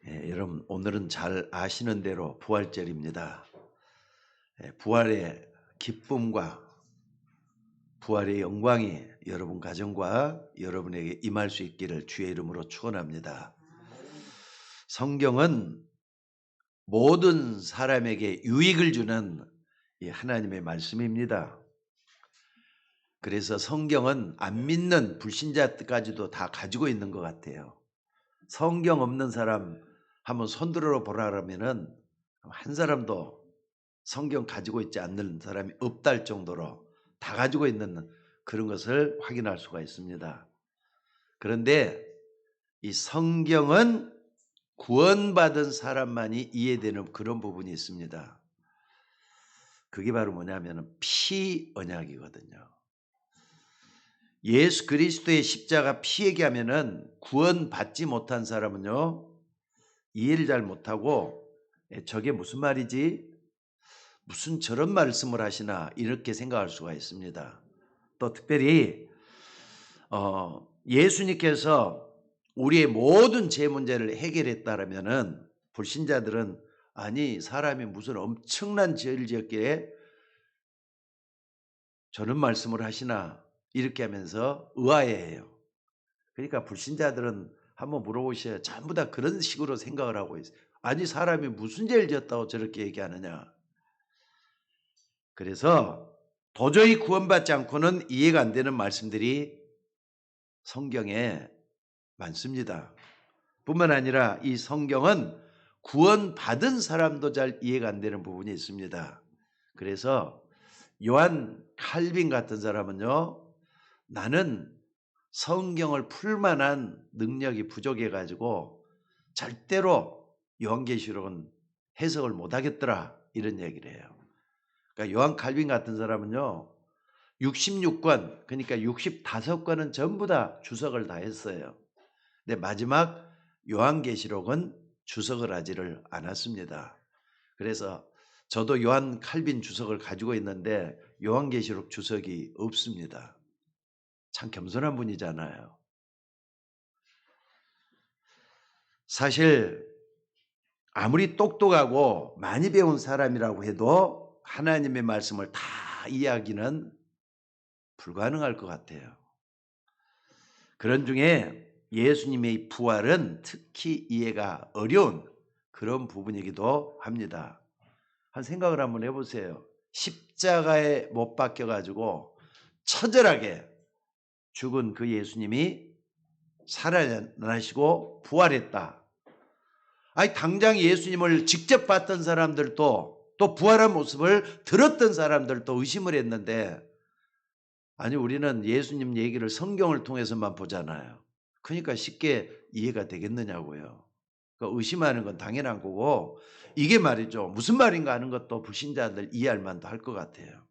여러분 오늘은 잘 아시는 대로 부활절입니다. 부활의 기쁨과 부활의 영광이 여러분 가정과 여러분에게 임할 수 있기를 주의 이름으로 축원합니다. 성경은 모든 사람에게 유익을 주는 이 하나님의 말씀입니다. 그래서 성경은 안 믿는 불신자까지도 다 가지고 있는 것 같아요. 성경 없는 사람 한번 손들어 보라 그러면은 한 사람도 성경 가지고 있지 않는 사람이 없다 할 정도로 다 가지고 있는 그런 것을 확인할 수가 있습니다. 그런데 이 성경은 구원받은 사람만이 이해되는 그런 부분이 있습니다. 그게 바로 뭐냐면 피 언약이거든요. 예수 그리스도의 십자가 피 얘기하면은 구원받지 못한 사람은요 이해를 잘 못하고 저게 무슨 말이지? 무슨 저런 말씀을 하시나 이렇게 생각할 수가 있습니다. 또 특별히 예수님께서 우리의 모든 죄 문제를 해결했다라면은 불신자들은 아니 사람이 무슨 엄청난 죄를 지었기에 저런 말씀을 하시나 이렇게 하면서 의아해해요. 그러니까 불신자들은 한번 물어보셔야 전부 다 그런 식으로 생각을 하고 있어요. 아니 사람이 무슨 죄를 지었다고 저렇게 얘기하느냐. 그래서 도저히 구원받지 않고는 이해가 안 되는 말씀들이 성경에 많습니다. 뿐만 아니라 이 성경은 구원받은 사람도 잘 이해가 안 되는 부분이 있습니다. 그래서 요한 칼빈 같은 사람은요, 나는 성경을 풀 만한 능력이 부족해 가지고 절대로 요한계시록은 해석을 못 하겠더라 이런 얘기를 해요. 그러니까 요한 칼빈 같은 사람은요. 66권 그러니까 65권은 전부 다 주석을 다 했어요. 근데 마지막 요한계시록은 주석을 하지를 않았습니다. 그래서 저도 요한 칼빈 주석을 가지고 있는데 요한계시록 주석이 없습니다. 참 겸손한 분이잖아요. 사실 아무리 똑똑하고 많이 배운 사람이라고 해도 하나님의 말씀을 다 이해하기는 불가능할 것 같아요. 그런 중에 예수님의 부활은 특히 이해가 어려운 그런 부분이기도 합니다. 한 생각을 한번 해보세요. 십자가에 못 박혀가지고 처절하게 죽은 그 예수님이 살아나시고 부활했다. 아니 당장 예수님을 직접 봤던 사람들도 또 부활한 모습을 들었던 사람들도 의심을 했는데 아니 우리는 예수님 얘기를 성경을 통해서만 보잖아요. 그러니까 쉽게 이해가 되겠느냐고요. 그러니까 의심하는 건 당연한 거고 이게 말이죠. 무슨 말인가 하는 것도 불신자들 이해할 만도 할 것 같아요.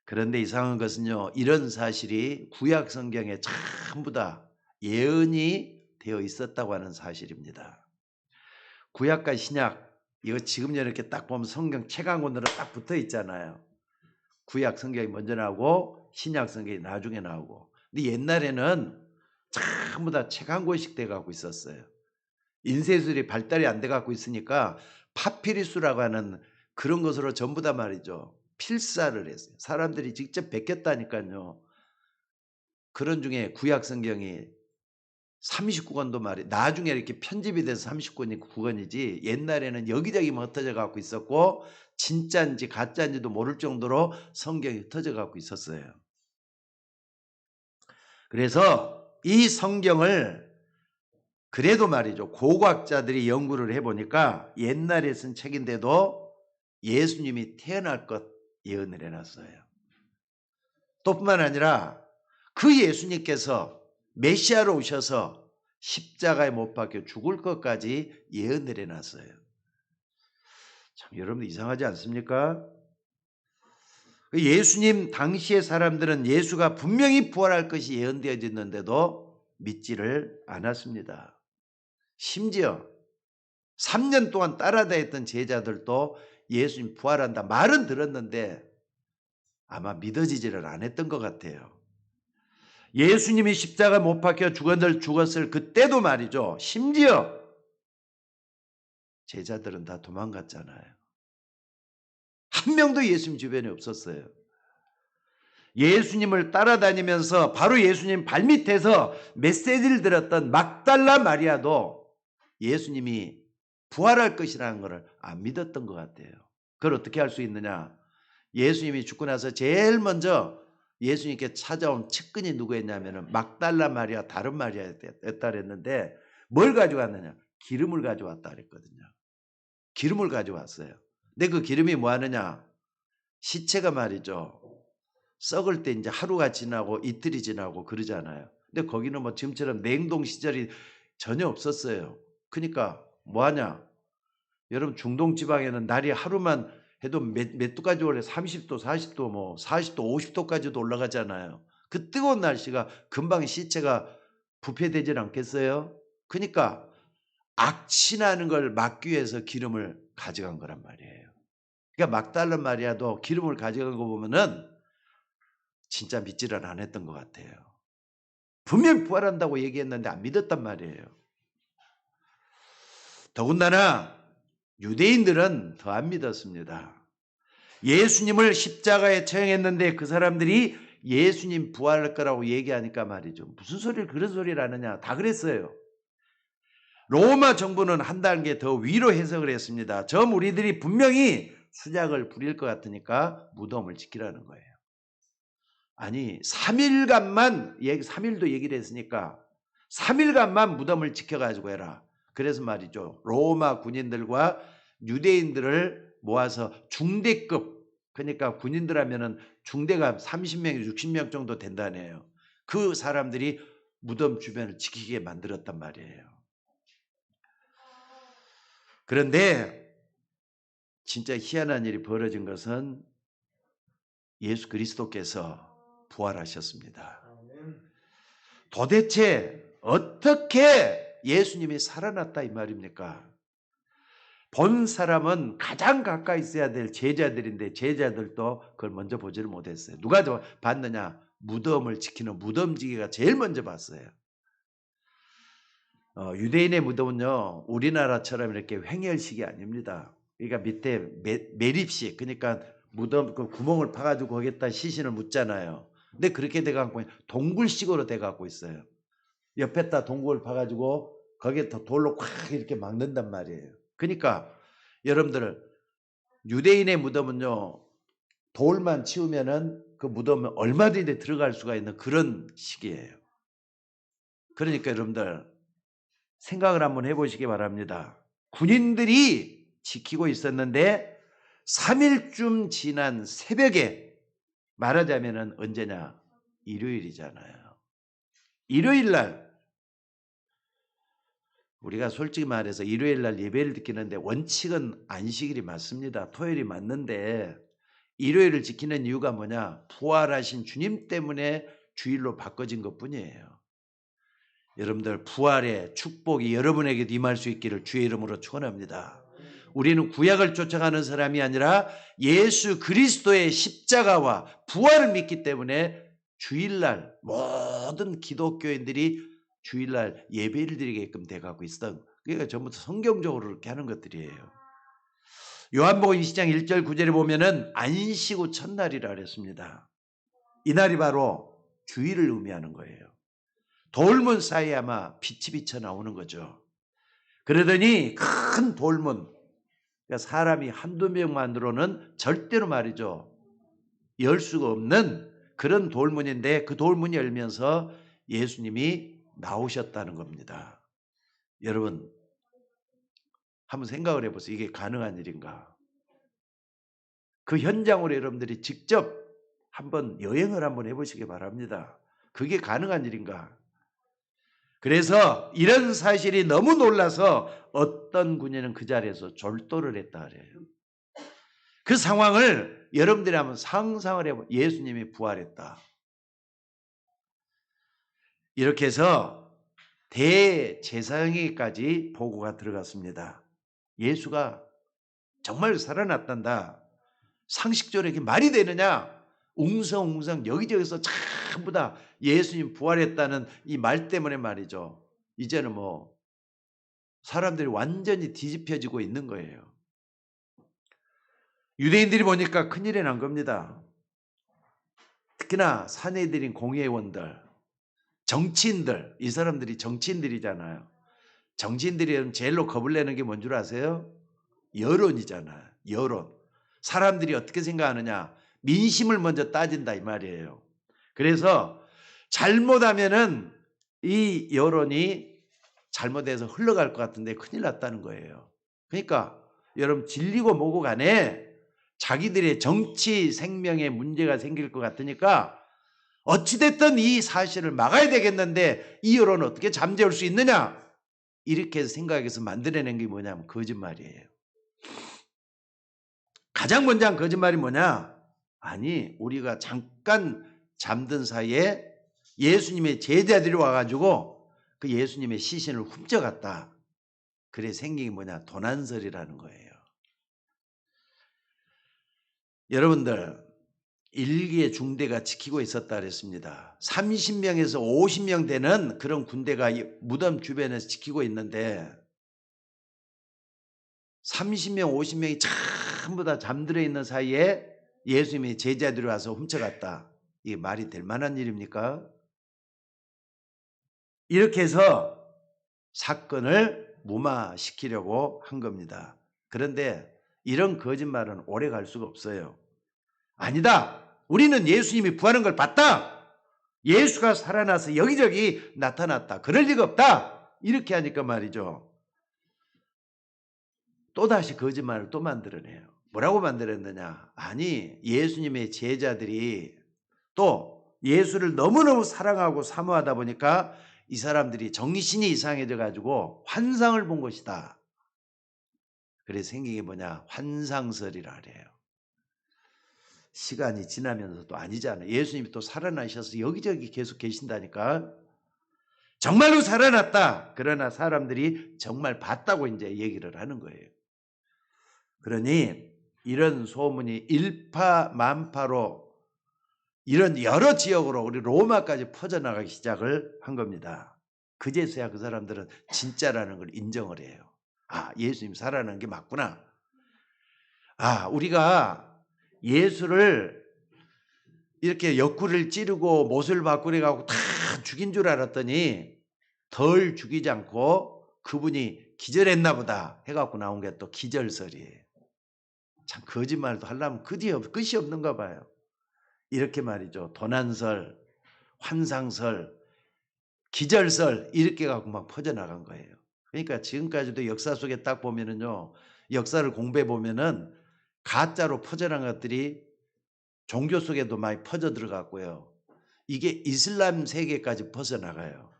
그런데 이상한 것은요. 이런 사실이 구약 성경에 전부 다 예언이 되어 있었다고 하는 사실입니다. 구약과 신약 이거 지금 이렇게 딱 보면 성경 책 한 권으로 딱 붙어 있잖아요. 구약 성경이 먼저 나오고 신약 성경이 나중에 나오고. 근데 옛날에는 전부 다 책 한 권씩 돼 갖고 있었어요. 인쇄술이 발달이 안 돼 갖고 있으니까 파피루스라고 하는 그런 것으로 전부 다 말이죠. 필사를 했어요. 사람들이 직접 베꼈다니까요. 그런 중에 구약 성경이 39권도 말이 나중에 이렇게 편집이 돼서 39권이지 옛날에는 여기저기 흩어져 갖고 있었고 진짜인지 가짜인지도 모를 정도로 성경이 흩어져 갖고 있었어요. 그래서 이 성경을 그래도 말이죠. 고고학자들이 연구를 해보니까 옛날에 쓴 책인데도 예수님이 태어날 것 예언을 해놨어요. 또 뿐만 아니라 그 예수님께서 메시아로 오셔서 십자가에 못 박혀 죽을 것까지 예언을 해놨어요. 참 여러분들 이상하지 않습니까? 예수님 당시의 사람들은 예수가 분명히 부활할 것이 예언되어졌는데도 믿지를 않았습니다. 심지어 3년 동안 따라다녔던 제자들도 예수님 부활한다 말은 들었는데 아마 믿어지지를 않았던 것 같아요. 예수님이 십자가 못 박혀 죽었을 그때도 말이죠. 심지어 제자들은 다 도망갔잖아요. 한 명도 예수님 주변에 없었어요. 예수님을 따라다니면서 바로 예수님 발밑에서 메시지를 들었던 막달라 마리아도 예수님이 부활할 것이라는 것을 안 믿었던 것 같아요. 그걸 어떻게 할 수 있느냐? 예수님이 죽고 나서 제일 먼저 예수님께 찾아온 측근이 누구였냐면 막달라 마리아, 다른 마리아였다 그랬는데 뭘 가져왔느냐? 기름을 가져왔다 그랬거든요. 기름을 가져왔어요. 근데 그 기름이 뭐 하느냐? 시체가 말이죠. 썩을 때 이제 하루가 지나고 이틀이 지나고 그러잖아요. 근데 거기는 뭐 지금처럼 냉동 시절이 전혀 없었어요. 그러니까 뭐 하냐? 여러분 중동 지방에는 날이 하루만 해도 몇 도까지 올래? 30도, 40도, 뭐 40도, 50도까지도 올라가잖아요. 그 뜨거운 날씨가 금방 시체가 부패되질 않겠어요? 그러니까 악취나는 걸 막기 위해서 기름을 가져간 거란 말이에요. 그러니까 막달라 마리아도 기름을 가져간 거 보면은 진짜 믿지를 안 했던 것 같아요. 분명히 부활한다고 얘기했는데 안 믿었단 말이에요. 더군다나 유대인들은 더 안 믿었습니다. 예수님을 십자가에 처형했는데 그 사람들이 예수님 부활할 거라고 얘기하니까 말이죠. 무슨 소리를 그런 소리를 하느냐. 다 그랬어요. 로마 정부는 한 단계 더 위로 해석을 했습니다. 저 무리들이 분명히 수작을 부릴 것 같으니까 무덤을 지키라는 거예요. 아니 3일간만 3일도 얘기를 했으니까 3일간만 무덤을 지켜가지고 해라. 그래서 말이죠. 로마 군인들과 유대인들을 모아서 중대급, 그러니까 군인들 하면은 중대가 30명, 60명 정도 된다네요. 그 사람들이 무덤 주변을 지키게 만들었단 말이에요. 그런데 진짜 희한한 일이 벌어진 것은 예수 그리스도께서 부활하셨습니다. 도대체 어떻게 예수님이 살아났다 이 말입니까? 본 사람은 가장 가까이 있어야 될 제자들인데 제자들도 그걸 먼저 보지를 못했어요. 누가 봤느냐? 무덤을 지키는 무덤지기가 제일 먼저 봤어요. 유대인의 무덤은요 우리나라처럼 이렇게 횡혈식이 아닙니다. 그러니까 밑에 매립식, 그러니까 무덤 그 구멍을 파가지고 거기에다 시신을 묻잖아요. 근데 그렇게 돼갖고 동굴식으로 돼갖고 있어요. 옆에다 동굴을 파가지고 거기에 더 돌로 콱 이렇게 막는단 말이에요. 그러니까 여러분들 유대인의 무덤은요 돌만 치우면은 그 무덤에 얼마든지 들어갈 수가 있는 그런 식이에요. 그러니까 여러분들 생각을 한번 해보시기 바랍니다. 군인들이 지키고 있었는데 3일쯤 지난 새벽에, 말하자면은 언제냐? 일요일이잖아요. 일요일 날 우리가 솔직히 말해서 일요일 날 예배를 드리는데 원칙은 안식일이 맞습니다. 토요일이 맞는데 일요일을 지키는 이유가 뭐냐? 부활하신 주님 때문에 주일로 바꿔진 것뿐이에요. 여러분들 부활의 축복이 여러분에게도 임할 수 있기를 주의 이름으로 축원합니다. 우리는 구약을 쫓아가는 사람이 아니라 예수 그리스도의 십자가와 부활을 믿기 때문에 주일날 모든 기독교인들이 주일날 예배를 드리게끔 돼가고 있어. 그러니까 전부 성경적으로 그렇게 하는 것들이에요. 요한복음 20장 1절 9절에 보면은 안식 후 첫날이라 그랬습니다. 이날이 바로 주일을 의미하는 거예요. 돌문 사이에 아마 빛이 비쳐 나오는 거죠. 그러더니 큰 돌문, 그러니까 사람이 한두 명만으로는 절대로 말이죠 열 수가 없는 그런 돌문인데 그 돌문이 열면서 예수님이 나오셨다는 겁니다. 여러분 한번 생각을 해보세요. 이게 가능한 일인가? 그 현장으로 여러분들이 직접 한번 여행을 한번 해보시기 바랍니다. 그게 가능한 일인가? 그래서 이런 사실이 너무 놀라서 어떤 군인은 그 자리에서 졸도를 했다 그래요. 그 상황을 여러분들이 한번 상상을 해보면 예수님이 부활했다. 이렇게 해서 대제사장에게까지 보고가 들어갔습니다. 예수가 정말 살아났단다. 상식적으로 이게 말이 되느냐? 웅성웅성 여기저기서 전부 다 예수님 부활했다는 이 말 때문에 말이죠. 이제는 뭐 사람들이 완전히 뒤집혀지고 있는 거예요. 유대인들이 보니까 큰일이 난 겁니다. 특히나 사내들인 공회원들, 정치인들, 이 사람들이 정치인들이잖아요. 정치인들이 제일로 겁을 내는 게 뭔 줄 아세요? 여론이잖아요. 여론. 사람들이 어떻게 생각하느냐. 민심을 먼저 따진다 이 말이에요. 그래서 잘못하면은 이 여론이 잘못해서 흘러갈 것 같은데 큰일 났다는 거예요. 그러니까 여러분 진리고 뭐고 간에 자기들의 정치 생명에 문제가 생길 것 같으니까 어찌됐든 이 사실을 막아야 되겠는데 이 여론을 어떻게 잠재울 수 있느냐? 이렇게 생각해서 만들어낸 게 뭐냐면 거짓말이에요. 가장 먼저 한 거짓말이 뭐냐? 아니 우리가 잠깐 잠든 사이에 예수님의 제자들이 와가지고 그 예수님의 시신을 훔쳐갔다. 그래 생긴 게 뭐냐? 도난설이라는 거예요. 여러분들 일기의 중대가 지키고 있었다 그랬습니다. 30명에서 50명 되는 그런 군대가 무덤 주변에서 지키고 있는데 30명 50명이 전부 다 잠들어 있는 사이에 예수님의 제자들이 와서 훔쳐갔다. 이게 말이 될 만한 일입니까? 이렇게 해서 사건을 무마시키려고 한 겁니다. 그런데 이런 거짓말은 오래 갈 수가 없어요. 아니다. 우리는 예수님이 부활한 걸 봤다. 예수가 살아나서 여기저기 나타났다. 그럴 리가 없다. 이렇게 하니까 말이죠. 또다시 거짓말을 또 만들어내요. 뭐라고 만들었느냐. 아니 예수님의 제자들이 또 예수를 너무너무 사랑하고 사모하다 보니까 이 사람들이 정신이 이상해져 가지고 환상을 본 것이다. 그래서 생긴 게 뭐냐. 환상설이라 그래요. 시간이 지나면서도 아니잖아요. 예수님이 또 살아나셔서 여기저기 계속 계신다니까. 정말로 살아났다. 그러나 사람들이 정말 봤다고 이제 얘기를 하는 거예요. 그러니 이런 소문이 일파만파로 이런 여러 지역으로 우리 로마까지 퍼져나가기 시작을 한 겁니다. 그제서야 그 사람들은 진짜라는 걸 인정을 해요. 아, 예수님 살아나는 게 맞구나. 아, 우리가 예수를 이렇게 옆구리를 찌르고 못을 바꾸려 가고 다 죽인 줄 알았더니 덜 죽이지 않고 그분이 기절했나 보다 해갖고 나온 게 또 기절설이에요. 참 거짓말도 하려면 끝이 없는가 봐요. 이렇게 말이죠. 도난설, 환상설, 기절설 이렇게 갖고 막 퍼져나간 거예요. 그러니까 지금까지도 역사 속에 딱 보면은요. 역사를 공부해 보면은 가짜로 퍼져나간 것들이 종교 속에도 많이 퍼져 들어갔고요. 이게 이슬람 세계까지 퍼져나가요.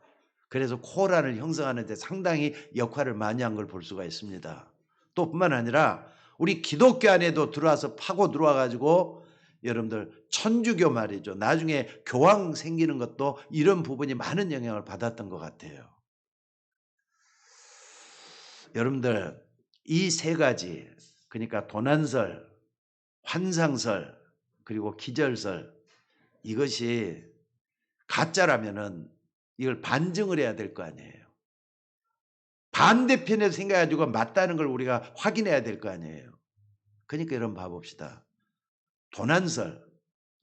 그래서 코란을 형성하는 데 상당히 역할을 많이 한 걸 볼 수가 있습니다. 또 뿐만 아니라 우리 기독교 안에도 들어와서 파고 들어와 가지고 여러분들 천주교 말이죠. 나중에 교황 생기는 것도 이런 부분이 많은 영향을 받았던 것 같아요. 여러분들 이 세 가지 그러니까 도난설, 환상설 그리고 기절설 이것이 가짜라면은 이걸 반증을 해야 될 거 아니에요. 반대편에서 생각해가지고 맞다는 걸 우리가 확인해야 될 거 아니에요. 그러니까 여러분 봐봅시다. 도난설,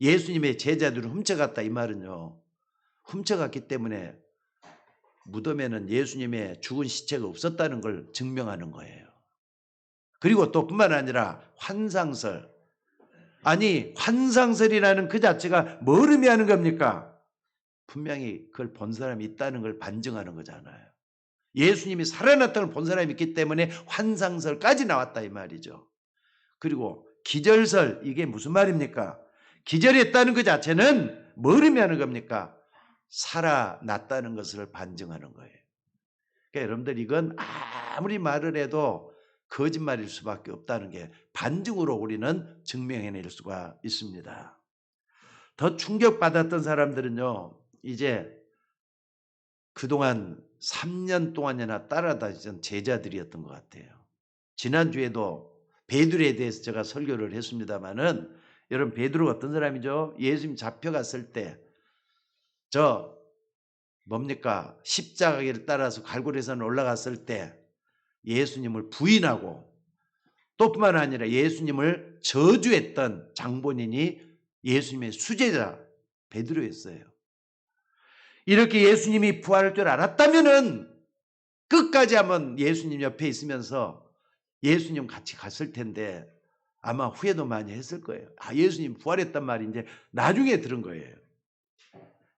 예수님의 제자들을 훔쳐갔다 이 말은요. 훔쳐갔기 때문에 무덤에는 예수님의 죽은 시체가 없었다는 걸 증명하는 거예요. 그리고 또 뿐만 아니라 환상설. 아니 환상설이라는 그 자체가 뭘 의미하는 겁니까? 분명히 그걸 본 사람이 있다는 걸 반증하는 거잖아요. 예수님이 살아났다는 걸 본 사람이 있기 때문에 환상설까지 나왔다 이 말이죠. 그리고 기절설 이게 무슨 말입니까? 기절했다는 그 자체는 뭘 의미하는 겁니까? 살아났다는 것을 반증하는 거예요. 그러니까 여러분들 이건 아무리 말을 해도 거짓말일 수밖에 없다는 게 반증으로 우리는 증명해낼 수가 있습니다. 더 충격받았던 사람들은요. 이제 그동안 3년 동안이나 따라다니던 제자들이었던 것 같아요. 지난주에도 베드로에 대해서 제가 설교를 했습니다마는 여러분 베드로가 어떤 사람이죠? 예수님 잡혀갔을 때 뭡니까? 십자가를 따라서 갈고리산 올라갔을 때 예수님을 부인하고 또 뿐만 아니라 예수님을 저주했던 장본인이 예수님의 수제자 베드로였어요. 이렇게 예수님이 부활할 줄 알았다면은 끝까지 한번 예수님 옆에 있으면서 예수님 같이 갔을 텐데 아마 후회도 많이 했을 거예요. 아, 예수님 부활했단 말이 이제 나중에 들은 거예요.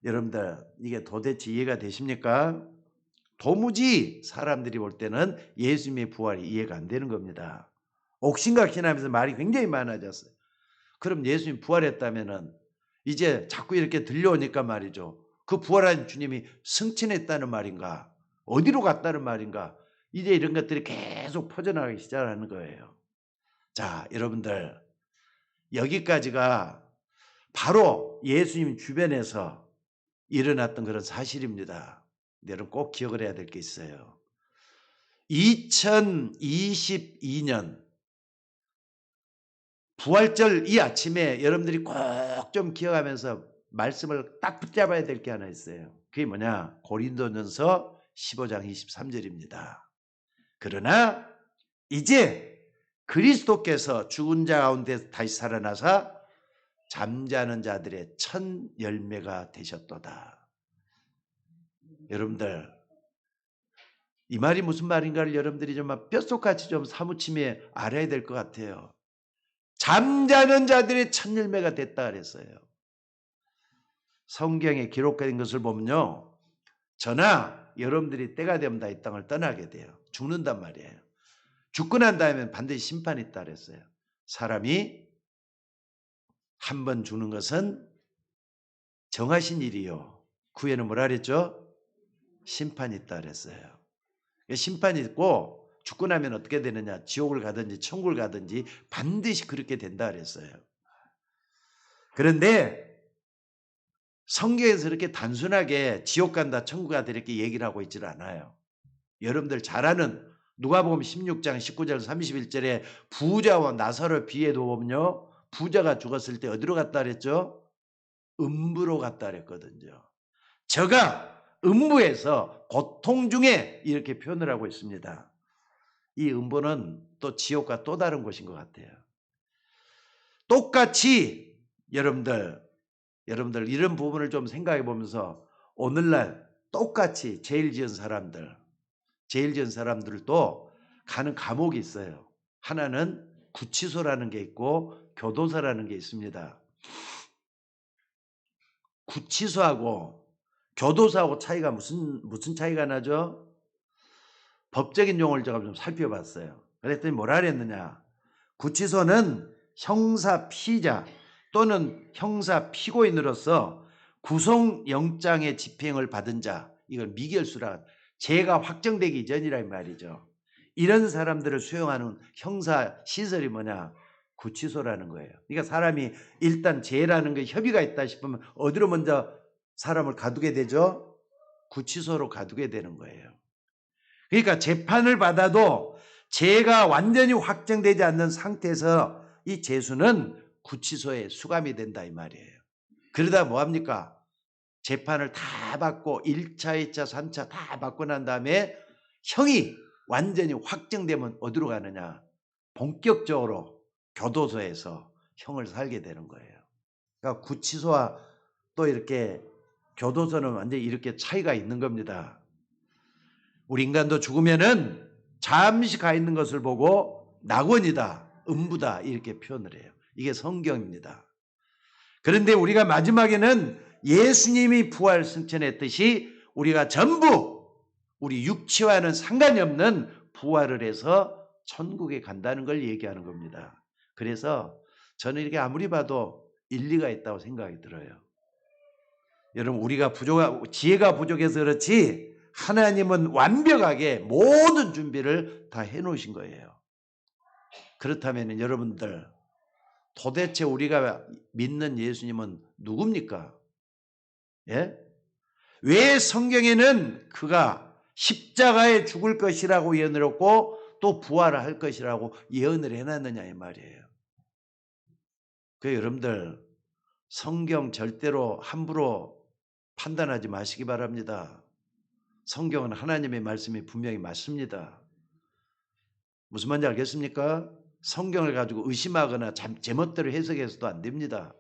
여러분들 이게 도대체 이해가 되십니까? 도무지 사람들이 볼 때는 예수님의 부활이 이해가 안 되는 겁니다. 옥신각신하면서 말이 굉장히 많아졌어요. 그럼 예수님 부활했다면은 이제 자꾸 이렇게 들려오니까 말이죠. 그 부활한 주님이 승천했다는 말인가? 어디로 갔다는 말인가? 이제 이런 것들이 계속 퍼져나가기 시작하는 거예요. 자, 여러분들 여기까지가 바로 예수님 주변에서 일어났던 그런 사실입니다. 여러분 꼭 기억을 해야 될 게 있어요. 2022년 부활절 이 아침에 여러분들이 꼭 좀 기억하면서 말씀을 딱 붙잡아야 될 게 하나 있어요. 그게 뭐냐? 고린도전서 15장 23절입니다. 그러나 이제 그리스도께서 죽은 자 가운데 다시 살아나사 잠자는 자들의 첫 열매가 되셨도다. 여러분들 이 말이 무슨 말인가를 여러분들이 좀 뼛속같이 좀 사무침에 알아야 될 것 같아요. 잠자는 자들의 첫 열매가 됐다 그랬어요. 성경에 기록된 것을 보면요. 저나 여러분들이 때가 되면 다 이 땅을 떠나게 돼요. 죽는단 말이에요. 죽고 난 다음에 반드시 심판이 있다 그랬어요. 사람이 한 번 죽는 것은 정하신 일이요. 그 후에는 뭐라 그랬죠? 심판이 있다 그랬어요. 심판이 있고 죽고 나면 어떻게 되느냐? 지옥을 가든지 천국을 가든지 반드시 그렇게 된다 그랬어요. 그런데 성경에서 이렇게 단순하게 지옥 간다 천국 간다 이렇게 얘기를 하고 있질 않아요. 여러분들 잘 아는 누가복음 16장 19절 31절에 부자와 나사로 비유도 보면요. 부자가 죽었을 때 어디로 갔다 그랬죠? 음부로 갔다 그랬거든요. 저가 음부에서 고통 중에 이렇게 표현을 하고 있습니다. 이 음부는 또 지옥과 또 다른 곳인 것 같아요. 똑같이 여러분들 이런 부분을 좀 생각해 보면서 오늘날 똑같이 제일 지은 사람들도 가는 감옥이 있어요. 하나는 구치소라는 게 있고 교도소라는 게 있습니다. 구치소하고 교도소하고 차이가 무슨 차이가 나죠? 법적인 용어를 제가 좀 살펴봤어요. 그랬더니 뭐라 그랬느냐? 구치소는 형사 피의자 또는 형사 피고인으로서 구속영장의 집행을 받은 자, 이걸 미결수라 죄가 확정되기 이전이란 말이죠. 이런 사람들을 수용하는 형사 시설이 뭐냐? 구치소라는 거예요. 그러니까 사람이 일단 죄라는 게 협의가 있다 싶으면 어디로 먼저 사람을 가두게 되죠? 구치소로 가두게 되는 거예요. 그러니까 재판을 받아도 죄가 완전히 확정되지 않는 상태에서 이 죄수는 구치소에 수감이 된다 이 말이에요. 그러다 뭐합니까? 재판을 다 받고 1차, 2차, 3차 다 받고 난 다음에 형이 완전히 확정되면 어디로 가느냐? 본격적으로 교도소에서 형을 살게 되는 거예요. 그러니까 구치소와 또 이렇게 교도소는 완전히 이렇게 차이가 있는 겁니다. 우리 인간도 죽으면은 잠시 가 있는 것을 보고 낙원이다, 음부다 이렇게 표현을 해요. 이게 성경입니다. 그런데 우리가 마지막에는 예수님이 부활 승천했듯이 우리가 전부 우리 육체와는 상관이 없는 부활을 해서 천국에 간다는 걸 얘기하는 겁니다. 그래서 저는 이렇게 아무리 봐도 일리가 있다고 생각이 들어요. 여러분 우리가 지혜가 부족해서 그렇지 하나님은 완벽하게 모든 준비를 다 해놓으신 거예요. 그렇다면 여러분들 도대체 우리가 믿는 예수님은 누굽니까? 예? 왜 성경에는 그가 십자가에 죽을 것이라고 예언을 했고 또 부활을 할 것이라고 예언을 해놨느냐 이 말이에요. 그 여러분들 성경 절대로 함부로 판단하지 마시기 바랍니다. 성경은 하나님의 말씀이 분명히 맞습니다. 무슨 말인지 알겠습니까? 성경을 가지고 의심하거나 제멋대로 해석해서도 안 됩니다.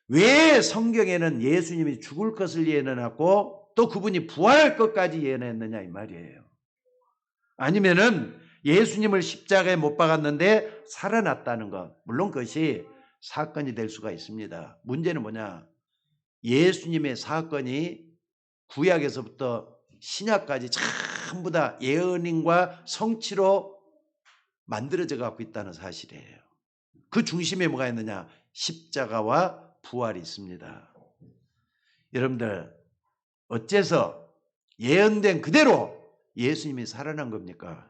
왜 성경에는 예수님이 죽을 것을 예언하고 또 그분이 부활할 것까지 예언했느냐 이 말이에요. 아니면은 예수님을 십자가에 못 박았는데 살아났다는 것. 물론 그것이 사건이 될 수가 있습니다. 문제는 뭐냐? 예수님의 사건이 구약에서부터 신약까지 전부 다 예언인과 성취로 만들어져 갖고 있다는 사실이에요. 그 중심에 뭐가 있느냐? 십자가와 부활이 있습니다. 여러분들 어째서 예언된 그대로 예수님이 살아난 겁니까?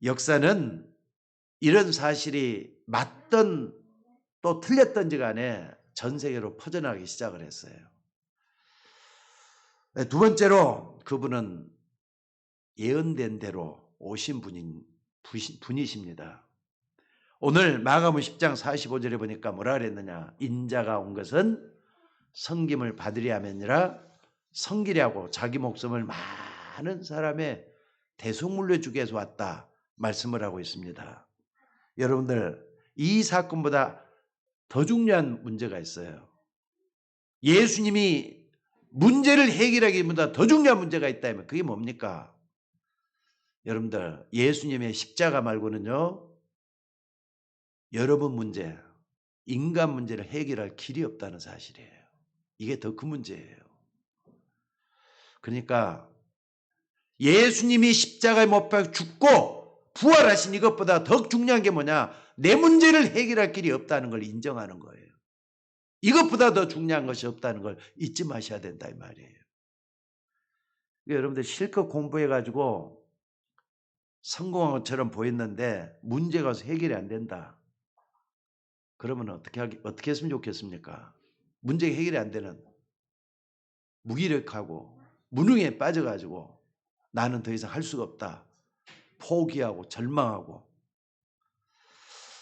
역사는 이런 사실이 맞든 또 틀렸든지 간에 전 세계로 퍼져나가기 시작을 했어요. 두 번째로 그분은 예언된 대로 오신 분이십니다. 오늘 마가복음 10장 45절에 보니까 뭐라 그랬느냐? 인자가 온 것은 섬김을 받으려 함이니라 섬기려고 자기 목숨을 많은 사람의 대속물로 주기 위해서 왔다 말씀을 하고 있습니다. 여러분들 이 사건보다 더 중요한 문제가 있어요. 예수님이 문제를 해결하기보다 더 중요한 문제가 있다면 그게 뭡니까? 여러분들 예수님의 십자가 말고는요 여러분 문제, 인간 문제를 해결할 길이 없다는 사실이에요. 이게 더 큰 문제예요. 그러니까 예수님이 십자가에 못 박혀 죽고 부활하신 이것보다 더 중요한 게 뭐냐? 내 문제를 해결할 길이 없다는 걸 인정하는 거예요. 이것보다 더 중요한 것이 없다는 걸 잊지 마셔야 된다 이 말이에요. 여러분들 실컷 공부해가지고 성공한 것처럼 보였는데 문제가 와서 해결이 안 된다. 그러면 어떻게 했으면 좋겠습니까? 문제가 해결이 안 되는 무기력하고 무능에 빠져가지고 나는 더 이상 할 수가 없다. 포기하고 절망하고.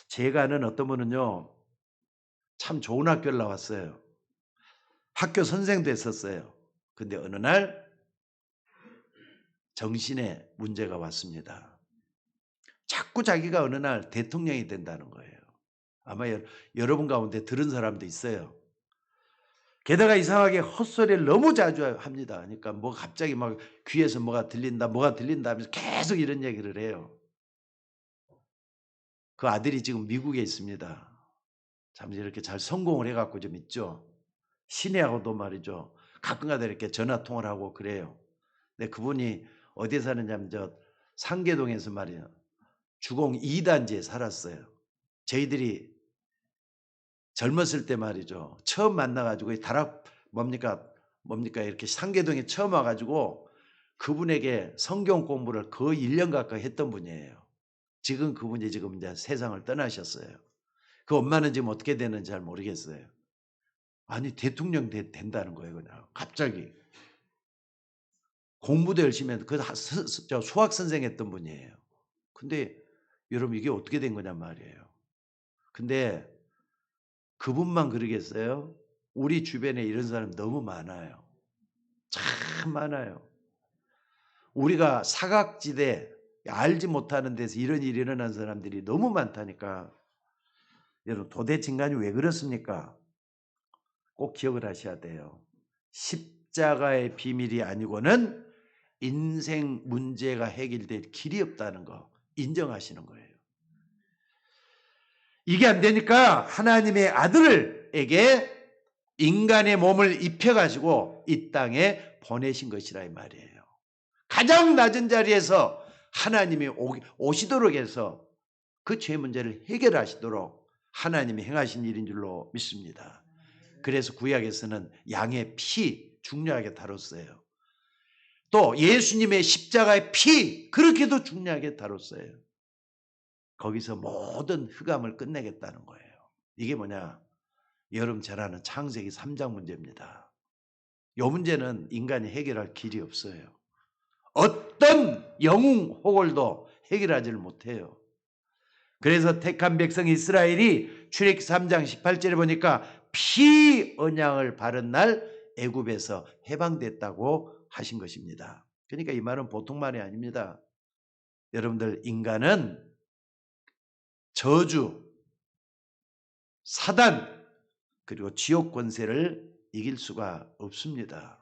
제가 아는 어떤 분은요. 참 좋은 학교를 나왔어요. 학교 선생도 했었어요. 근데 어느 날 정신에 문제가 왔습니다. 자꾸 자기가 어느 날 대통령이 된다는 거예요. 아마 여러분 가운데 들은 사람도 있어요. 게다가 이상하게 헛소리를 너무 자주 합니다. 그러니까 뭐 갑자기 막 귀에서 뭐가 들린다 하면서 계속 이런 얘기를 해요. 그 아들이 지금 미국에 있습니다. 참 이렇게 잘 성공을 해갖고 좀 있죠. 시내하고도 말이죠. 가끔가다 이렇게 전화 통화를 하고 그래요. 근데 그분이 어디에 사느냐면 저 상계동에서 말이에요. 주공 2단지에 살았어요. 저희들이 젊었을 때 말이죠. 처음 만나가지고 뭡니까 이렇게 상계동에 처음 와가지고 그분에게 성경 공부를 거의 1년 가까이 했던 분이에요. 지금 그분이 지금 이제 세상을 떠나셨어요. 그 엄마는 지금 어떻게 되는지 잘 모르겠어요. 아니 대통령 된다는 거예요. 그냥 갑자기. 공부도 열심히 했는데 저 수학 선생 했던 분이에요. 근데 여러분 이게 어떻게 된 거냔 말이에요. 근데 그분만 그러겠어요? 우리 주변에 이런 사람 너무 많아요. 참 많아요. 우리가 사각지대 알지 못하는 데서 이런 일이 일어난 사람들이 너무 많다니까. 여러분 도대체 인간이 왜 그렇습니까? 꼭 기억을 하셔야 돼요. 십자가의 비밀이 아니고는 인생 문제가 해결될 길이 없다는 거 인정하시는 거예요. 이게 안 되니까 하나님의 아들에게 인간의 몸을 입혀가지고 이 땅에 보내신 것이라 이 말이에요. 가장 낮은 자리에서 하나님이 오시도록 해서 그 죄 문제를 해결하시도록 하나님이 행하신 일인 줄로 믿습니다. 그래서 구약에서는 양의 피 중요하게 다뤘어요. 또 예수님의 십자가의 피 그렇게도 중요하게 다뤘어요. 거기서 모든 흑암을 끝내겠다는 거예요. 이게 뭐냐? 여러분 잘 아는 창세기 3장 문제입니다. 이 문제는 인간이 해결할 길이 없어요. 어떤 영웅 호걸도 해결하지를 못해요. 그래서 택한 백성 이스라엘이 출애굽기 3장 18절에 보니까 피 언약을 바른 날 애굽에서 해방됐다고 하신 것입니다. 그러니까 이 말은 보통 말이 아닙니다. 여러분들, 인간은 저주, 사단, 그리고 지옥 권세를 이길 수가 없습니다.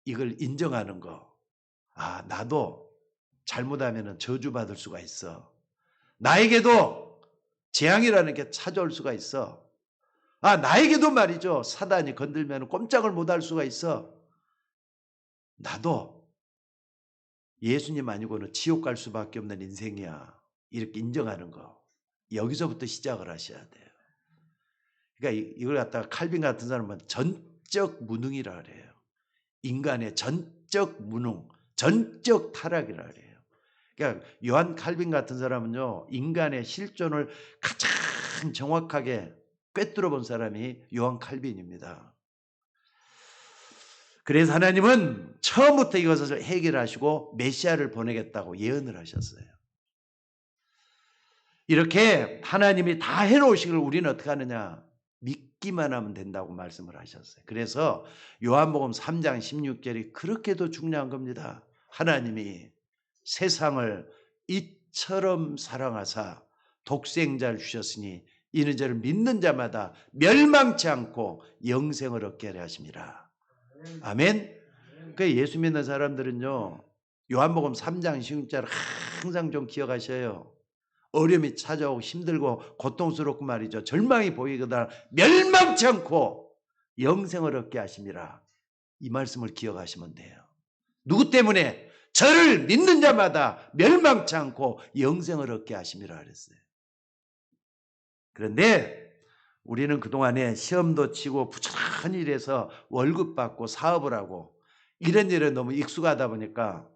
이걸 인정하는 거. 아, 나도 잘못하면 저주받을 수가 있어. 나에게도 재앙이라는 게 찾아올 수가 있어. 아, 나에게도 말이죠. 사단이 건들면 꼼짝을 못할 수가 있어. 나도 예수님 아니고는 지옥 갈 수밖에 없는 인생이야. 이렇게 인정하는 거. 여기서부터 시작을 하셔야 돼요. 그러니까 이걸 갖다가 칼빈 같은 사람은 전적 무능이라 그래요. 인간의 전적 무능, 전적 타락이라 그래요. 그러니까 요한 칼빈 같은 사람은요, 인간의 실존을 가장 정확하게 꿰뚫어 본 사람이 요한 칼빈입니다. 그래서 하나님은 처음부터 이것을 해결하시고 메시아를 보내겠다고 예언을 하셨어요. 이렇게 하나님이 다 해놓으신 걸 우리는 어떻게 하느냐? 믿기만 하면 된다고 말씀을 하셨어요. 그래서 요한복음 3장 16절이 그렇게도 중요한 겁니다. 하나님이 세상을 이처럼 사랑하사 독생자를 주셨으니 이는 저를 믿는 자마다 멸망치 않고 영생을 얻게 하려 하심이라. 아멘. 그 예수 믿는 사람들은요, 요한복음 3장 16절 항상 좀 기억하셔요. 어려움이 찾아오고 힘들고 고통스럽고 말이죠. 절망이 보이거나 멸망치 않고 영생을 얻게 하심이라. 이 말씀을 기억하시면 돼요. 누구 때문에? 저를 믿는 자마다 멸망치 않고 영생을 얻게 하심이라 그랬어요. 그런데 우리는 그동안에 시험도 치고 부지런히 일해서 월급 받고 사업을 하고 이런 일에 너무 익숙하다 보니까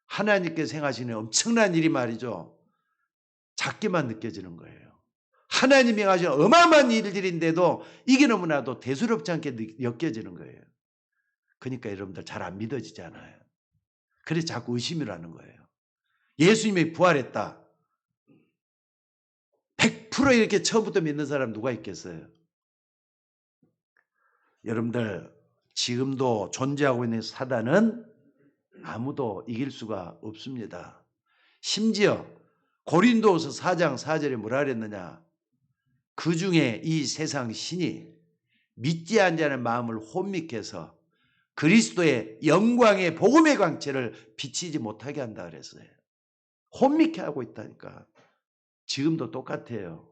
하나님께서 행하시는 엄청난 일이 말이죠. 작게만 느껴지는 거예요. 하나님이 하시는 어마어마한 일들인데도 이게 너무나도 대수롭지 않게 느껴지는 거예요. 그러니까 여러분들 잘 안 믿어지잖아요. 그래서 자꾸 의심을 하는 거예요. 예수님이 부활했다. 100% 이렇게 처음부터 믿는 사람 누가 있겠어요? 여러분들, 지금도 존재하고 있는 사단은 아무도 이길 수가 없습니다. 심지어 고린도후서 4장 4절에 뭐라 그랬느냐? 그 중에 이 세상 신이 믿지 않는 마음을 혼미케 해서 그리스도의 영광의 복음의 광채를 비치지 못하게 한다 그랬어요. 혼미케 하고 있다니까. 지금도 똑같아요.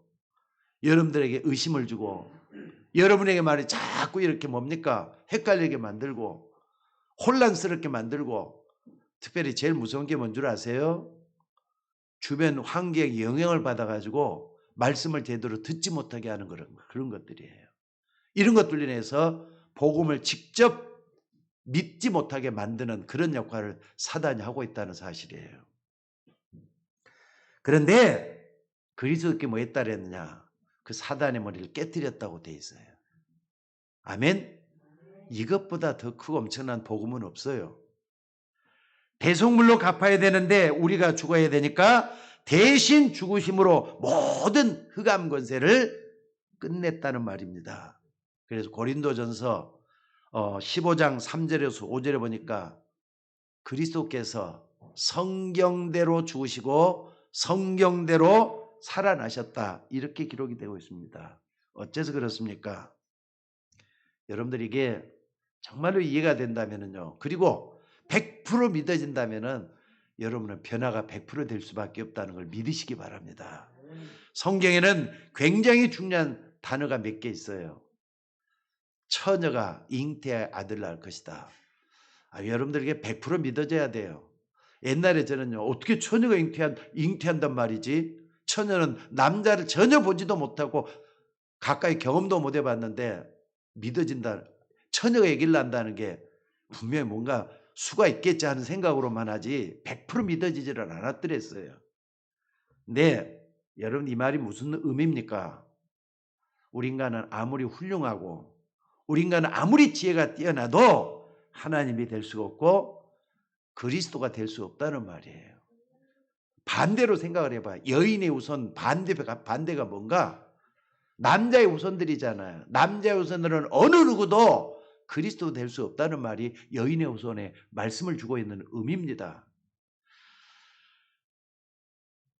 여러분들에게 의심을 주고 여러분에게 말이 자꾸 이렇게 뭡니까? 헷갈리게 만들고 혼란스럽게 만들고 특별히 제일 무서운 게 뭔 줄 아세요? 주변 환경에 영향을 받아가지고 말씀을 제대로 듣지 못하게 하는 그런 것들이에요. 이런 것들로 인해서 복음을 직접 믿지 못하게 만드는 그런 역할을 사단이 하고 있다는 사실이에요. 그런데 그리스도께 뭐 했다 그랬느냐? 그 사단의 머리를 깨뜨렸다고 돼 있어요. 아멘? 이것보다 더 크고 엄청난 복음은 없어요. 대속물로 갚아야 되는데 우리가 죽어야 되니까 대신 죽으심으로 모든 흑암 권세를 끝냈다는 말입니다. 그래서 고린도전서 15장 3절에서 5절에 보니까 그리스도께서 성경대로 죽으시고 성경대로 살아나셨다. 이렇게 기록이 되고 있습니다. 어째서 그렇습니까? 여러분들 이게 정말로 이해가 된다면요. 그리고 100% 믿어진다면은 여러분은 변화가 100% 될 수밖에 없다는 걸 믿으시기 바랍니다. 성경에는 굉장히 중요한 단어가 몇 개 있어요. 처녀가 잉태의 아들을 낳을 것이다. 여러분들에게 100% 믿어져야 돼요. 옛날에 저는요, 어떻게 처녀가 잉태한단 말이지? 처녀는 남자를 전혀 보지도 못하고 가까이 경험도 못 해봤는데 믿어진다. 처녀가 얘기를 한다는 게 분명히 뭔가 수가 있겠지 하는 생각으로만 하지 100% 믿어지지를 않았더랬어요. 근데 여러분 이 말이 무슨 의미입니까? 우리 인간은 아무리 훌륭하고 우리 인간은 아무리 지혜가 뛰어나도 하나님이 될 수가 없고 그리스도가 될 수 없다는 말이에요. 반대로 생각을 해봐요. 여인의 우선 반대가 뭔가? 남자의 우선들이잖아요. 남자의 우선들은 어느 누구도 그리스도 될 수 없다는 말이 여인의 후손에 말씀을 주고 있는 의미입니다.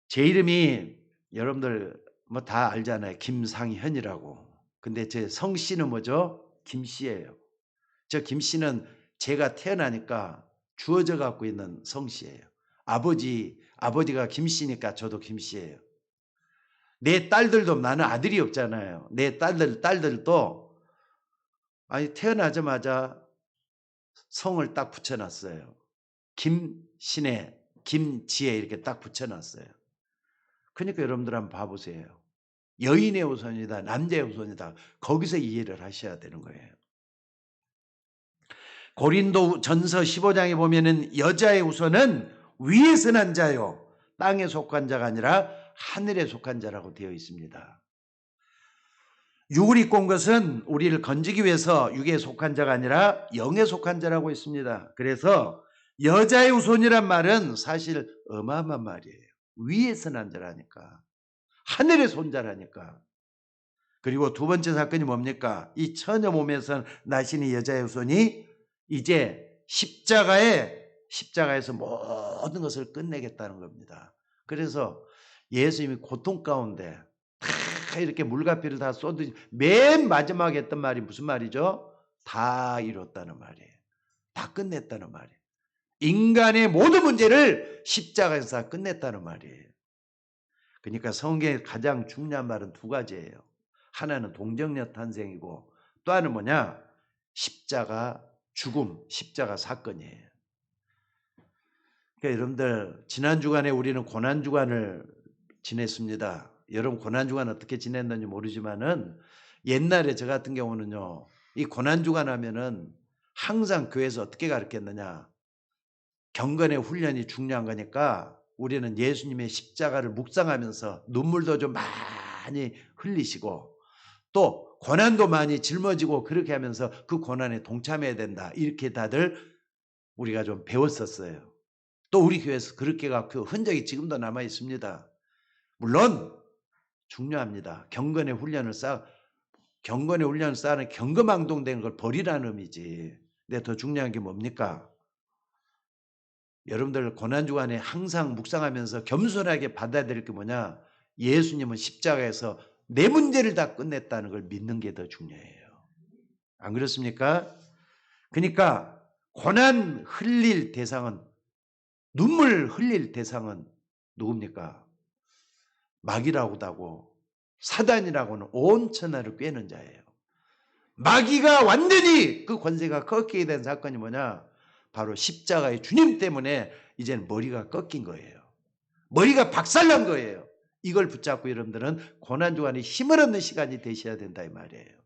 제 이름이 여러분들 뭐 다 알잖아요. 김상현이라고. 근데 제 성씨는 뭐죠? 김씨예요. 저 김씨는 제가 태어나니까 주어져 갖고 있는 성씨예요. 아버지가 김씨니까 저도 김씨예요. 내 딸들도, 나는 아들이 없잖아요. 내 딸들도 아니 태어나자마자 성을 딱 붙여놨어요. 김신혜, 김지혜 이렇게 딱 붙여놨어요. 그러니까 여러분들 한번 봐보세요. 여인의 후손이다, 남자의 후손이다. 거기서 이해를 하셔야 되는 거예요. 고린도 전서 15장에 보면은 여자의 후손은 위에서 난 자요, 땅에 속한 자가 아니라 하늘에 속한 자라고 되어 있습니다. 육을 입고 온 것은 우리를 건지기 위해서 육에 속한 자가 아니라 영에 속한 자라고 했습니다. 그래서 여자의 후손이란 말은 사실 어마어마한 말이에요. 위에서 난 자라니까. 하늘의 손자라니까. 그리고 두 번째 사건이 뭡니까? 이 처녀 몸에서 나신 여자의 후손이 이제 십자가에서 모든 것을 끝내겠다는 겁니다. 그래서 예수님이 고통 가운데 다 이렇게 물가피를 다 쏟으시 맨 마지막에 했던 말이 무슨 말이죠? 다 이뤘다는 말이에요. 다 끝냈다는 말이에요. 인간의 모든 문제를 십자가에서 다 끝냈다는 말이에요. 그러니까 성경의 가장 중요한 말은 두 가지예요. 하나는 동정녀 탄생이고 또 하나는 뭐냐? 십자가 죽음, 십자가 사건이에요. 그러니까 여러분들 지난 주간에 우리는 고난 주간을 지냈습니다. 여러분 고난 주간 어떻게 지냈는지 모르지만은 옛날에 저 같은 경우는요, 이 고난 주간 하면은 항상 교회에서 어떻게 가르쳤느냐? 경건의 훈련이 중요한 거니까 우리는 예수님의 십자가를 묵상하면서 눈물도 좀 많이 흘리시고 또 고난도 많이 짊어지고 그렇게 하면서 그 고난에 동참해야 된다. 이렇게 다들 우리가 좀 배웠었어요. 또 우리 교회에서 그렇게 그 흔적이 지금도 남아 있습니다. 물론 중요합니다. 경건의 훈련을 쌓는 경거망동되는 걸 버리라는 의미지. 근데 더 중요한 게 뭡니까? 여러분들 고난주간에 항상 묵상하면서 겸손하게 받아야 될 게 뭐냐? 예수님은 십자가에서 내 문제를 다 끝냈다는 걸 믿는 게 더 중요해요. 안 그렇습니까? 그러니까 고난 흘릴 대상은, 눈물 흘릴 대상은 누굽니까? 마귀라고도 하고 사단이라고는 온 천하를 꿰는 자예요. 마귀가 완전히 그 권세가 꺾이게 된 사건이 뭐냐? 바로 십자가의 주님 때문에 이제는 머리가 꺾인 거예요. 머리가 박살난 거예요. 이걸 붙잡고 여러분들은 고난주간에 힘을 얻는 시간이 되셔야 된다 이 말이에요.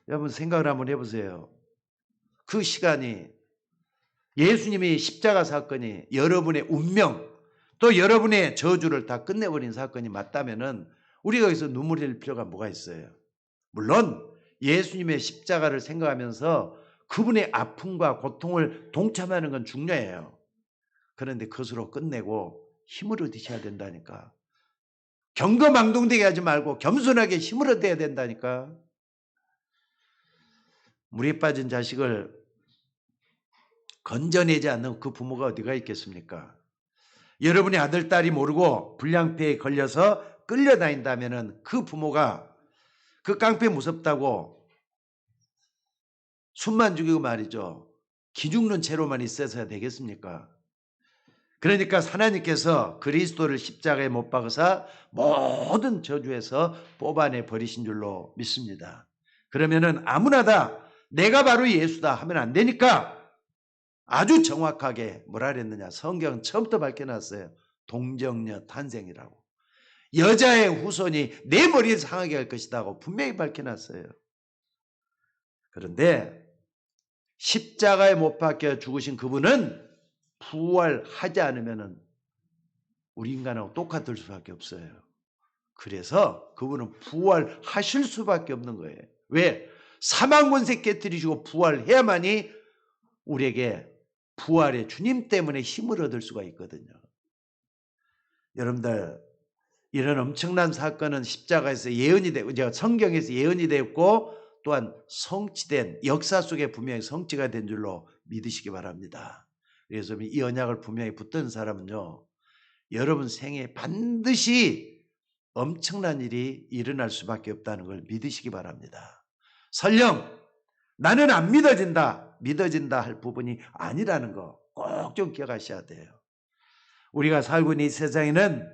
여러분 생각을 한번 해보세요. 그 시간이 예수님이 십자가 사건이 여러분의 운명 또 여러분의 저주를 다 끝내버린 사건이 맞다면은 우리가 여기서 눈물 흘릴 필요가 뭐가 있어요? 물론 예수님의 십자가를 생각하면서 그분의 아픔과 고통을 동참하는 건 중요해요. 그런데 그것으로 끝내고 힘을 얻으셔야 된다니까. 경거망동되게 하지 말고 겸손하게 힘을 얻어야 된다니까. 물에 빠진 자식을 건져내지 않는 그 부모가 어디가 있겠습니까? 여러분의 아들, 딸이 모르고 불량배에 걸려서 끌려다닌다면 그 부모가 그 깡패 무섭다고 숨만 죽이고 말이죠. 기죽는 채로만 있어서야 되겠습니까? 그러니까 하나님께서 그리스도를 십자가에 못 박으사 모든 저주에서 뽑아내 버리신 줄로 믿습니다. 그러면은 아무나 다 내가 바로 예수다 하면 안 되니까 아주 정확하게 뭐라 그랬느냐? 성경은 처음부터 밝혀놨어요. 동정녀 탄생이라고. 여자의 후손이 내 머리를 상하게 할 것이라고 분명히 밝혀놨어요. 그런데 십자가에 못 박혀 죽으신 그분은 부활하지 않으면 우리 인간하고 똑같을 수밖에 없어요. 그래서 그분은 부활하실 수밖에 없는 거예요. 왜? 사망 권세 깨뜨리시고 부활해야만이 우리에게 부활의 주님 때문에 힘을 얻을 수가 있거든요. 여러분들 이런 엄청난 사건은 십자가에서 예언이 되고 성경에서 예언이 되었고 또한 성취된 역사 속에 분명히 성취가 된 줄로 믿으시기 바랍니다. 그래서 이 언약을 분명히 붙든 사람은요, 여러분 생에 반드시 엄청난 일이 일어날 수밖에 없다는 걸 믿으시기 바랍니다. 설령 나는 안 믿어진다 할 부분이 아니라는 거 꼭 좀 기억하셔야 돼요. 우리가 살고 있는 이 세상에는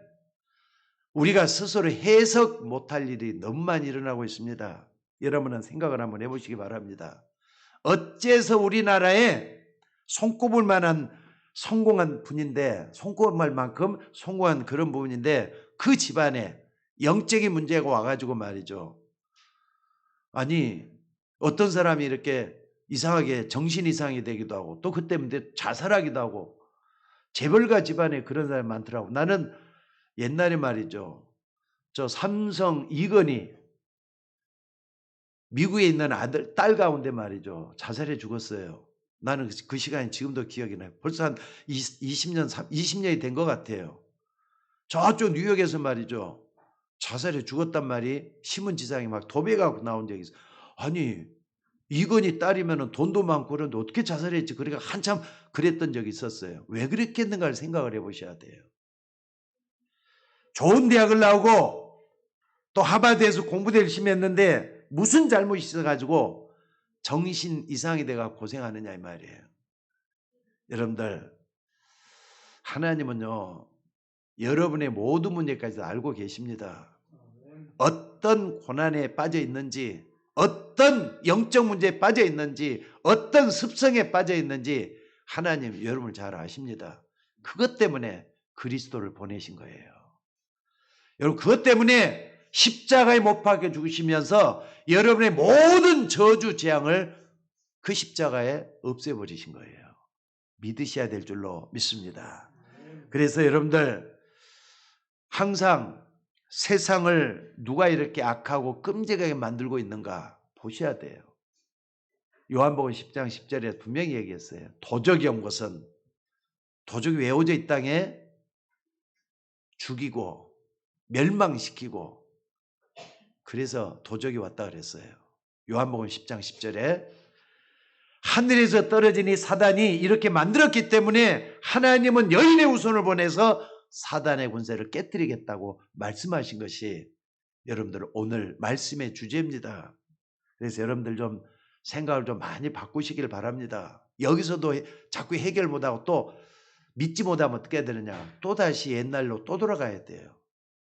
우리가 스스로 해석 못할 일이 너무 많이 일어나고 있습니다. 여러분은 생각을 한번 해보시기 바랍니다. 어째서 우리나라에 손꼽을 만한 성공한 분인데, 손꼽을 만큼 성공한 그런 부분인데 그 집안에 영적인 문제가 와가지고 말이죠. 아니 어떤 사람이 이렇게 이상하게 정신 이상이 되기도 하고 또 그때 문제 자살하기도 하고 재벌가 집안에 그런 사람이 많더라고. 나는 옛날에 말이죠. 저 삼성 이건희 미국에 있는 딸 가운데 말이죠. 자살해 죽었어요. 나는 그 시간이 지금도 기억이 나요. 벌써 한 20년이 된 것 같아요. 저쪽 뉴욕에서 말이죠. 자살해 죽었단 말이 신문지상에 막 도배가 나온 적이 있어요. 아니 이건희 딸이면 돈도 많고 그런데 어떻게 자살했지? 그러니까 한참 그랬던 적이 있었어요. 왜 그랬겠는가를 생각을 해보셔야 돼요. 좋은 대학을 나오고 또 하버드에서 공부도 열심히 했는데 무슨 잘못이 있어가지고 정신 이상이 돼가 고생하느냐 이 말이에요. 여러분들 하나님은요 여러분의 모든 문제까지 알고 계십니다. 어떤 고난에 빠져 있는지, 어떤 영적 문제에 빠져 있는지, 어떤 습성에 빠져 있는지 하나님 여러분을 잘 아십니다. 그것 때문에 그리스도를 보내신 거예요. 여러분 그것 때문에 십자가에 못 박혀 죽으시면서 여러분의 모든 저주 재앙을 그 십자가에 없애버리신 거예요. 믿으셔야 될 줄로 믿습니다. 그래서 여러분들 항상 세상을 누가 이렇게 악하고 끔찍하게 만들고 있는가 보셔야 돼요. 요한복음 10장 10절에 분명히 얘기했어요. 도적이 온 것은 도적이 왜 오죠? 이 땅에 죽이고 멸망시키고 그래서 도적이 왔다 그랬어요. 요한복음 10장 10절에 하늘에서 떨어진 이 사단이 이렇게 만들었기 때문에 하나님은 여인의 후손을 보내서 사단의 군세를 깨뜨리겠다고 말씀하신 것이 여러분들 오늘 말씀의 주제입니다. 그래서 여러분들 좀 생각을 좀 많이 바꾸시길 바랍니다. 여기서도 자꾸 해결 못하고 또 믿지 못하면 어떻게 해야 되느냐. 또다시 옛날로 또 돌아가야 돼요.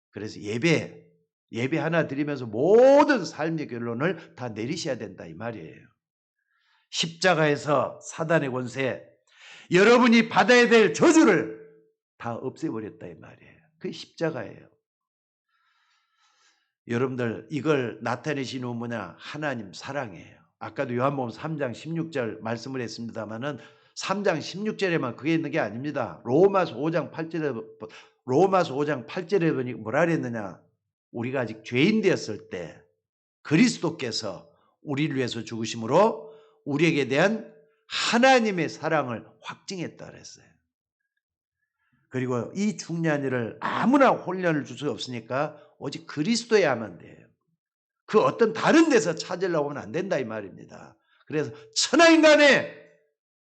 그래서 예배 하나 드리면서 모든 삶의 결론을 다 내리셔야 된다 이 말이에요. 십자가에서 사단의 권세, 여러분이 받아야 될 저주를 다 없애버렸다 이 말이에요. 그게 십자가예요. 여러분들 이걸 나타내시는 뭐냐? 하나님 사랑이에요. 아까도 요한복음 3장 16절 말씀을 했습니다마는 3장 16절에만 그게 있는 게 아닙니다. 로마서 5장 8절에 보니 뭐라 그랬느냐? 우리가 아직 죄인 되었을 때 그리스도께서 우리를 위해서 죽으심으로 우리에게 대한 하나님의 사랑을 확증했다 그랬어요. 그리고 이 중요한 일을 아무나 혼련을 줄 수 없으니까 오직 그리스도야만 돼요. 그 어떤 다른 데서 찾으려고 하면 안 된다 이 말입니다. 그래서 천하인간에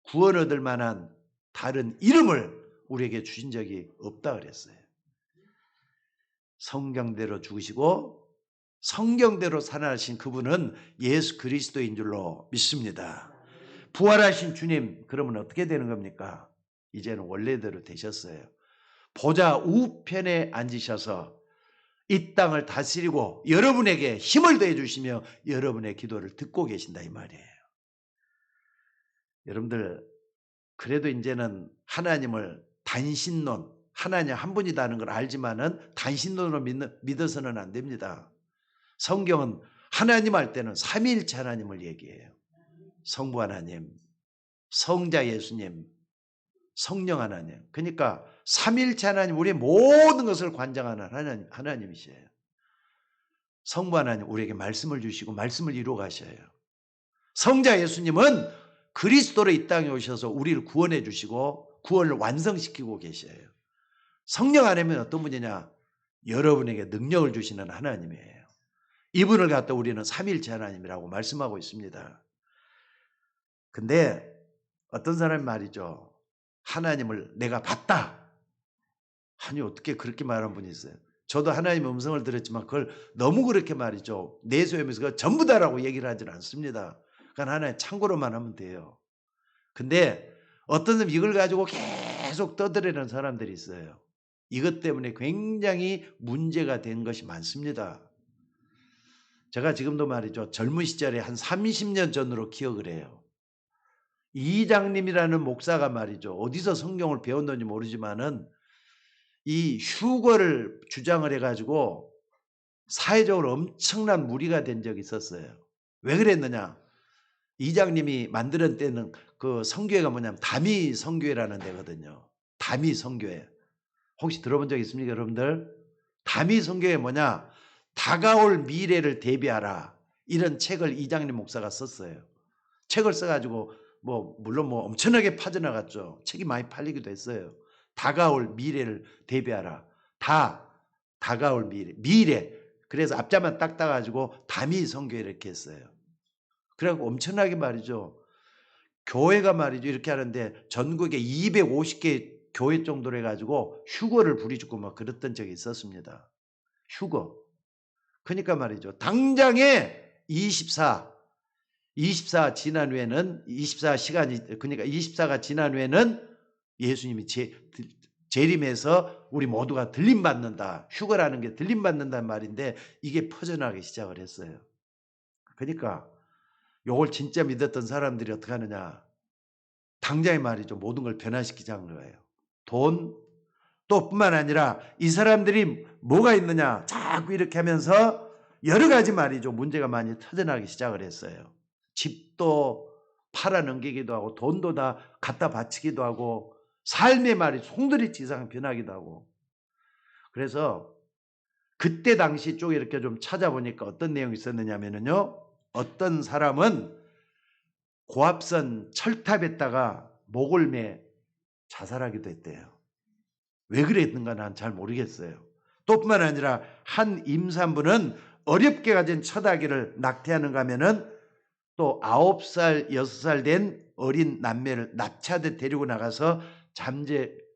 구원 얻을 만한 다른 이름을 우리에게 주신 적이 없다 그랬어요. 성경대로 죽으시고 성경대로 살아나신 그분은 예수 그리스도인 줄로 믿습니다. 부활하신 주님 그러면 어떻게 되는 겁니까? 이제는 원래대로 되셨어요. 보좌 우편에 앉으셔서 이 땅을 다스리고 여러분에게 힘을 더해 주시며 여러분의 기도를 듣고 계신다 이 말이에요. 여러분들 그래도 이제는 하나님을 단신론, 하나님 한 분이다는 걸 알지만은 단신론으로 믿어서는 안 됩니다. 성경은 하나님 할 때는 삼위일체 하나님을 얘기해요. 성부 하나님, 성자 예수님, 성령 하나님. 그러니까 삼위일체 하나님, 우리의 모든 것을 관장하는 하나님이세요. 성부 하나님 우리에게 말씀을 주시고 말씀을 이루어 가셔요. 성자 예수님은 그리스도로 이 땅에 오셔서 우리를 구원해 주시고 구원을 완성시키고 계셔요. 성령 하나님은 어떤 분이냐? 여러분에게 능력을 주시는 하나님이에요. 이분을 갖다 우리는 삼일체 하나님이라고 말씀하고 있습니다. 근데 어떤 사람이 말이죠. 하나님을 내가 봤다. 아니 어떻게 그렇게 말한 분이 있어요. 저도 하나님의 음성을 들었지만 그걸 너무 그렇게 말이죠. 내세우면서 그거 전부 다라고 얘기를 하지는 않습니다. 그러니까 하나님 참고로만 하면 돼요. 근데 어떤 사람 이걸 가지고 계속 떠들어내는 사람들이 있어요. 이것 때문에 굉장히 문제가 된 것이 많습니다. 제가 지금도 말이죠. 젊은 시절에 한 30년 전으로 기억을 해요. 이장님이라는 목사가 말이죠. 어디서 성경을 배웠는지 모르지만은 이 휴거를 주장을 해가지고 사회적으로 엄청난 무리가 된 적이 있었어요. 왜 그랬느냐? 이장님이 만드는 때는 그 성교회가 뭐냐면 다미 성교회라는 데거든요. 다미 성교회. 혹시 들어본 적 있습니까, 여러분들? 다미 성교회 뭐냐? 다가올 미래를 대비하라. 이런 책을 이장님 목사가 썼어요. 책을 써가지고 물론 엄청나게 파져나갔죠. 책이 많이 팔리기도 했어요. 다가올 미래를 대비하라. 다가올 미래. 그래서 앞자만 딱 따가지고 다미 성교회 이렇게 했어요. 그래갖고 엄청나게 말이죠. 교회가 말이죠. 이렇게 하는데 전국에 250개 교회 정도로 해가지고 휴거를 부리짖고 막 그랬던 적이 있었습니다. 휴거. 그러니까 말이죠. 당장에 24 지난 후에는 24시간이 그러니까 24가 지난 후에는 예수님이 재림해서 우리 모두가 들림 받는다. 휴거라는 게 들림 받는다는 말인데 이게 퍼져나가기 시작을 했어요. 그러니까 요걸 진짜 믿었던 사람들이 어떻게 하느냐. 당장에 말이죠. 모든 걸 변화시키자는 거예요. 돈, 또 뿐만 아니라 이 사람들이 뭐가 있느냐. 자꾸 이렇게 하면서 여러 가지 말이죠. 문제가 많이 터져나기 시작을 했어요. 집도 팔아넘기기도 하고 돈도 다 갖다 바치기도 하고 삶의 말이 송두리째 변하기도 하고. 그래서 그때 당시 쪽에 이렇게 좀 찾아보니까 어떤 내용이 있었느냐면요. 어떤 사람은 고압선 철탑에다가 목을 매 자살하기도 했대요. 왜 그랬는가 난 잘 모르겠어요. 또 뿐만 아니라 한 임산부는 어렵게 가진 첫 아기를 낙태하는가 하면은 또 9살, 6살 된 어린 남매를 납치하듯 데리고 나가서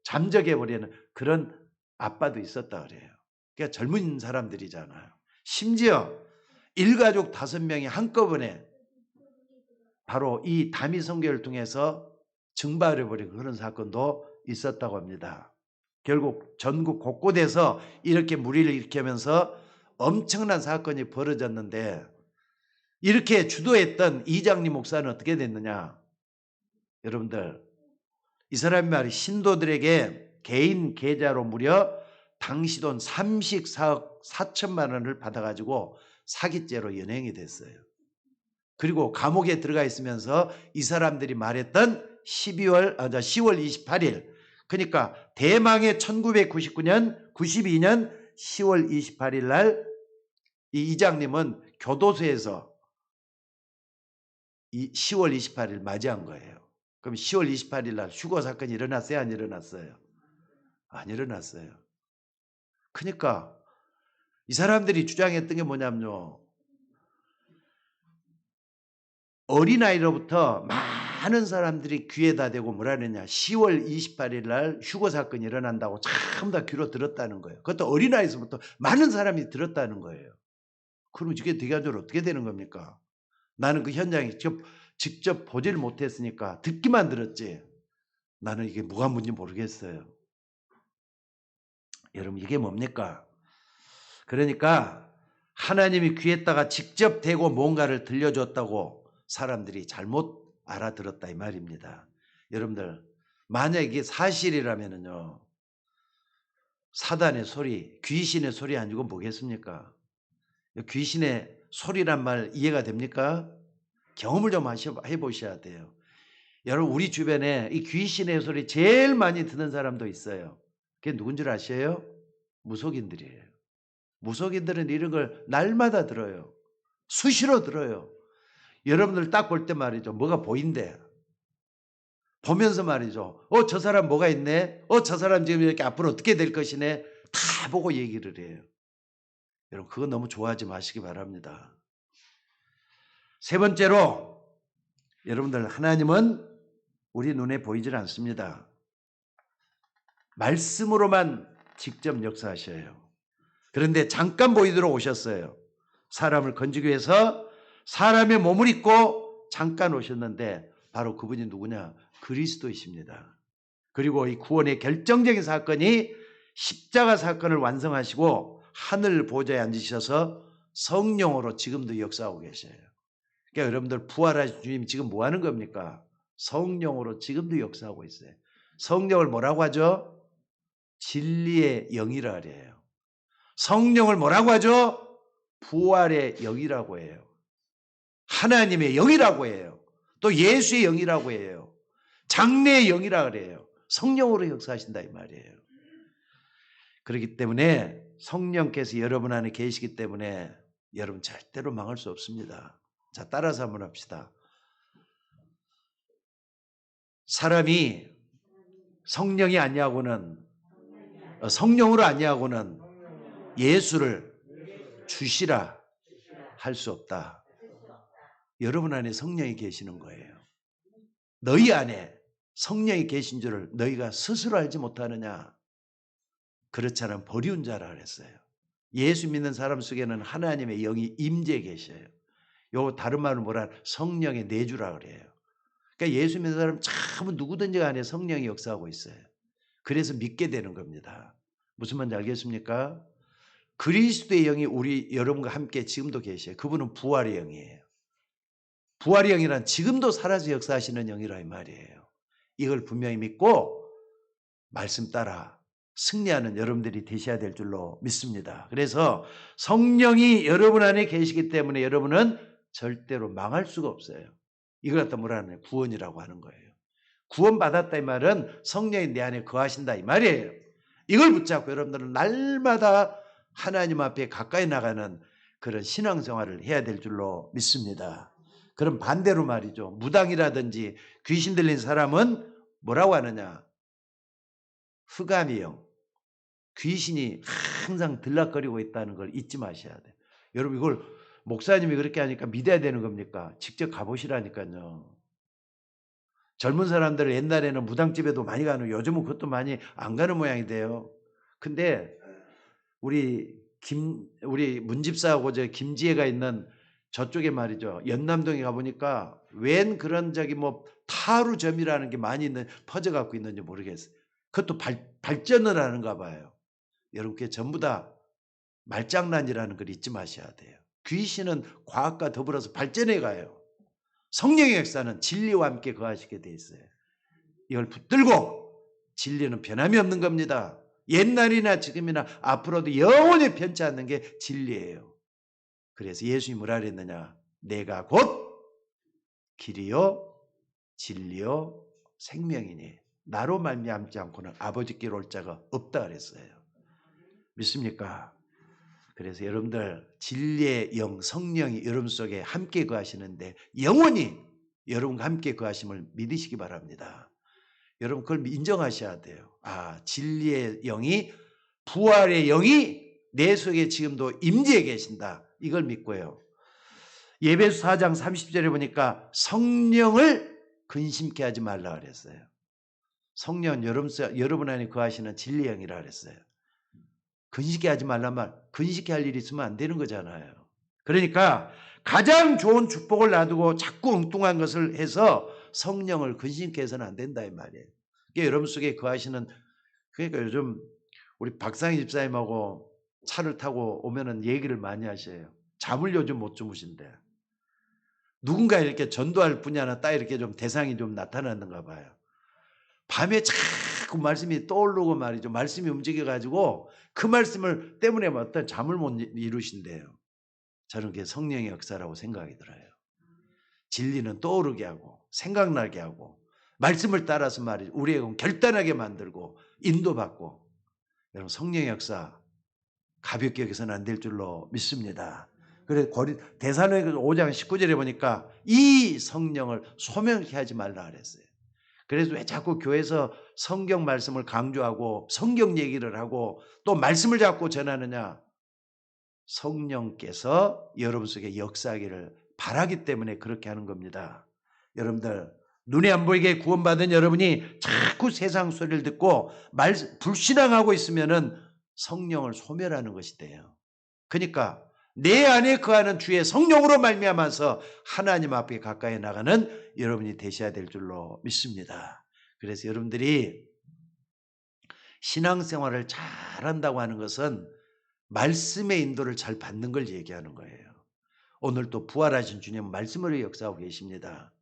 잠적해버리는 그런 아빠도 있었다 그래요. 그러니까 젊은 사람들이잖아요. 심지어 일가족 5명이 한꺼번에 바로 이 다미 성교를 통해서 증발해버린 그런 사건도 있었다고 합니다. 결국 전국 곳곳에서 이렇게 무리를 일으키면서 엄청난 사건이 벌어졌는데 이렇게 주도했던 이장님 목사는 어떻게 됐느냐. 여러분들 이 사람이 말이 신도들에게 개인 계좌로 무려 당시 돈 34억 4천만 원을 받아가지고 사기죄로 연행이 됐어요. 그리고 감옥에 들어가 있으면서 이 사람들이 말했던 10월 28일 그러니까 대망의 1999년 92년 10월 28일 날 이 이장님은 교도소에서 10월 28일 맞이한 거예요. 그럼 10월 28일 날 휴거 사건이 일어났어요? 안 일어났어요? 안 일어났어요. 그러니까 이 사람들이 주장했던 게 뭐냐면요. 어린아이로부터 많은 사람들이 귀에다 대고 뭐라 그러냐. 10월 28일 날 휴거 사건이 일어난다고 전부 다 귀로 들었다는 거예요. 그것도 어린아이에서부터 많은 사람이 들었다는 거예요. 그럼 이게 대가적으로 어떻게 되는 겁니까? 나는 그 현장에 직접 보질 못했으니까 듣기만 들었지. 나는 이게 뭐가 뭔지 모르겠어요. 여러분 이게 뭡니까? 그러니까 하나님이 귀에다가 직접 대고 뭔가를 들려줬다고 사람들이 잘못 알아들었다 이 말입니다. 여러분들 만약 이게 사실이라면요. 사단의 소리, 귀신의 소리 아니고 뭐겠습니까? 귀신의 소리란 말 이해가 됩니까? 경험을 좀 해보셔야 돼요. 여러분 우리 주변에 이 귀신의 소리 제일 많이 듣는 사람도 있어요. 그게 누군 줄 아세요? 무속인들이에요. 무속인들은 이런 걸 날마다 들어요. 수시로 들어요. 여러분들 딱 볼 때 말이죠. 뭐가 보인대. 보면서 말이죠. 저 사람 뭐가 있네. 저 사람 지금 이렇게 앞으로 어떻게 될 것이네. 다 보고 얘기를 해요. 여러분 그거 너무 좋아하지 마시기 바랍니다. 세 번째로 여러분들 하나님은 우리 눈에 보이질 않습니다. 말씀으로만 직접 역사하셔요. 그런데 잠깐 보이도록 오셨어요. 사람을 건지기 위해서 사람의 몸을 입고 잠깐 오셨는데 바로 그분이 누구냐? 그리스도이십니다. 그리고 이 구원의 결정적인 사건이 십자가 사건을 완성하시고 하늘 보좌에 앉으셔서 성령으로 지금도 역사하고 계셔요. 그러니까 여러분들 부활하신 주님 지금 뭐 하는 겁니까? 성령으로 지금도 역사하고 있어요. 성령을 뭐라고 하죠? 진리의 영이라 그래요. 성령을 뭐라고 하죠? 부활의 영이라고 해요. 하나님의 영이라고 해요. 또 예수의 영이라고 해요. 장래의 영이라 그래요. 성령으로 역사하신다 이 말이에요. 그렇기 때문에 성령께서 여러분 안에 계시기 때문에 여러분 절대로 망할 수 없습니다. 자, 따라서 한번 합시다. 사람이 성령이 아니하고는 성령으로 아니하고는 예수를 주시라 할 수 없다. 여러분 안에 성령이 계시는 거예요. 너희 안에 성령이 계신 줄을 너희가 스스로 알지 못하느냐? 그렇지 않으면 버리운 자라 그랬어요. 예수 믿는 사람 속에는 하나님의 영이 임재해 계셔요. 요 다른 말은 뭐라 성령의 내주라 그래요. 그러니까 예수 믿는 사람 참 누구든지 간에 성령이 역사하고 있어요. 그래서 믿게 되는 겁니다. 무슨 말인지 알겠습니까? 그리스도의 영이 우리 여러분과 함께 지금도 계셔요. 그분은 부활의 영이에요. 부활의 영이란 지금도 살아서 역사하시는 영이라 이 말이에요. 이걸 분명히 믿고 말씀 따라 승리하는 여러분들이 되셔야 될 줄로 믿습니다. 그래서 성령이 여러분 안에 계시기 때문에 여러분은 절대로 망할 수가 없어요. 이걸 갖다 뭐라 하냐? 구원이라고 하는 거예요. 구원받았다 이 말은 성령이 내 안에 거하신다 이 말이에요. 이걸 붙잡고 여러분들은 날마다 하나님 앞에 가까이 나가는 그런 신앙생활을 해야 될 줄로 믿습니다. 그럼 반대로 말이죠. 무당이라든지 귀신 들린 사람은 뭐라고 하느냐? 흑암의 영, 귀신이 항상 들락거리고 있다는 걸 잊지 마셔야 돼요. 여러분 이걸 목사님이 그렇게 하니까 믿어야 되는 겁니까? 직접 가보시라니까요. 젊은 사람들 옛날에는 무당집에도 많이 가는 요즘은 그것도 많이 안 가는 모양이 돼요. 근데 우리 문집사하고 저 김지혜가 있는 저쪽에 말이죠. 연남동에 가보니까 웬 그런 뭐 타루점이라는 게 많이 퍼져갖고 있는지 모르겠어요. 그것도 발전을 하는가 봐요. 여러분 그게 전부 다 말장난이라는 걸 잊지 마셔야 돼요. 귀신은 과학과 더불어서 발전해 가요. 성령의 역사는 진리와 함께 거하시게 돼 있어요. 이걸 붙들고 진리는 변함이 없는 겁니다. 옛날이나 지금이나 앞으로도 영원히 변치 않는 게 진리예요. 그래서 예수님이 뭐라 그랬느냐? 내가 곧 길이요 진리요 생명이니 나로 말미암지 않고는 아버지께로 올 자가 없다 그랬어요. 믿습니까? 그래서 여러분들 진리의 영 성령이 여러분 속에 함께 거하시는데 영원히 여러분과 함께 거하심을 믿으시기 바랍니다. 여러분 그걸 인정하셔야 돼요. 아, 진리의 영이 부활의 영이 내 속에 지금도 임재해 계신다. 이걸 믿고요. 예배소 4장 30절에 보니까 성령을 근심케 하지 말라 그랬어요. 성령은 여러분 안에 거하시는 진리의 영이라 그랬어요. 근식해 하지 말란 말, 근식해 할 일이 있으면 안 되는 거잖아요. 그러니까 가장 좋은 축복을 놔두고 자꾸 엉뚱한 것을 해서 성령을 근심케 해서는 안 된다 이 말이에요. 그게 여러분 속에 거하시는, 그러니까 요즘 우리 박상희 집사님하고 차를 타고 오면은 얘기를 많이 하셔요. 잠을 요즘 못 주무신대. 누군가 이렇게 전도할 분이 하나 딱 이렇게 좀 대상이 좀 나타났는가 봐요. 밤에 자꾸 말씀이 떠오르고 말이죠. 말씀이 움직여가지고 그 말씀을 때문에 어떤 잠을 못 이루신대요. 저는 그게 성령의 역사라고 생각이 들어요. 진리는 떠오르게 하고 생각나게 하고 말씀을 따라서 말이죠. 우리의 결단하게 만들고 인도받고. 여러분 성령의 역사 가볍게 여기서는 안 될 줄로 믿습니다. 그래서 데살로니가서 5장 19절에 보니까 이 성령을 소멸케 하지 말라 그랬어요. 그래서 왜 자꾸 교회에서 성경 말씀을 강조하고 성경 얘기를 하고 또 말씀을 자꾸 전하느냐? 성령께서 여러분 속에 역사하기를 바라기 때문에 그렇게 하는 겁니다. 여러분들 눈에 안 보이게 구원받은 여러분이 자꾸 세상 소리를 듣고 불신앙하고 있으면은 성령을 소멸하는 것이 돼요. 그러니까 내 안에 거하는 주의 성령으로 말미암아서 하나님 앞에 가까이 나가는 여러분이 되셔야 될 줄로 믿습니다. 그래서 여러분들이 신앙생활을 잘한다고 하는 것은 말씀의 인도를 잘 받는 걸 얘기하는 거예요. 오늘 또 부활하신 주님은 말씀으로 역사하고 계십니다.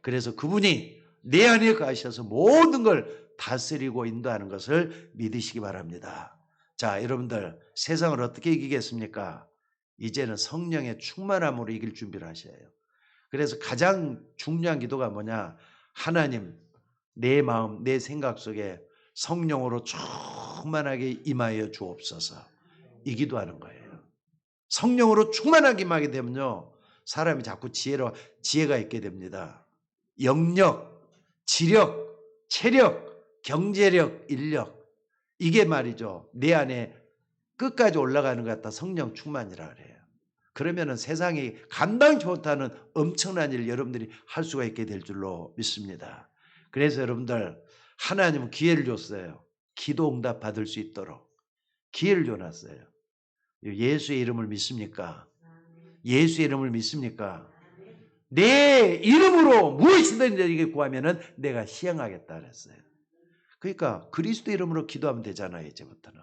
그래서 그분이 내 안에 가셔서 모든 걸 다스리고 인도하는 것을 믿으시기 바랍니다. 자, 여러분들 세상을 어떻게 이기겠습니까? 이제는 성령의 충만함으로 이길 준비를 하셔야 해요. 그래서 가장 중요한 기도가 뭐냐? 하나님, 내 마음, 내 생각 속에 성령으로 충만하게 임하여 주옵소서. 이 기도하는 거예요. 성령으로 충만하게 임하게 되면요, 사람이 자꾸 지혜가 있게 됩니다. 영력, 지력, 체력, 경제력, 인력, 이게 말이죠, 내 안에 끝까지 올라가는 것 같다. 성령 충만이라 그래요. 그러면은 세상이 감당치 못하는 엄청난 일을 여러분들이 할 수가 있게 될 줄로 믿습니다. 그래서 여러분들 하나님은 기회를 줬어요. 기도 응답 받을 수 있도록 기회를 줘놨어요. 예수의 이름을 믿습니까? 예수의 이름을 믿습니까? 내 이름으로 무엇이든지 너에게 구하면은 내가 시행하겠다 그랬어요. 그러니까 그리스도 이름으로 기도하면 되잖아요. 이제부터는.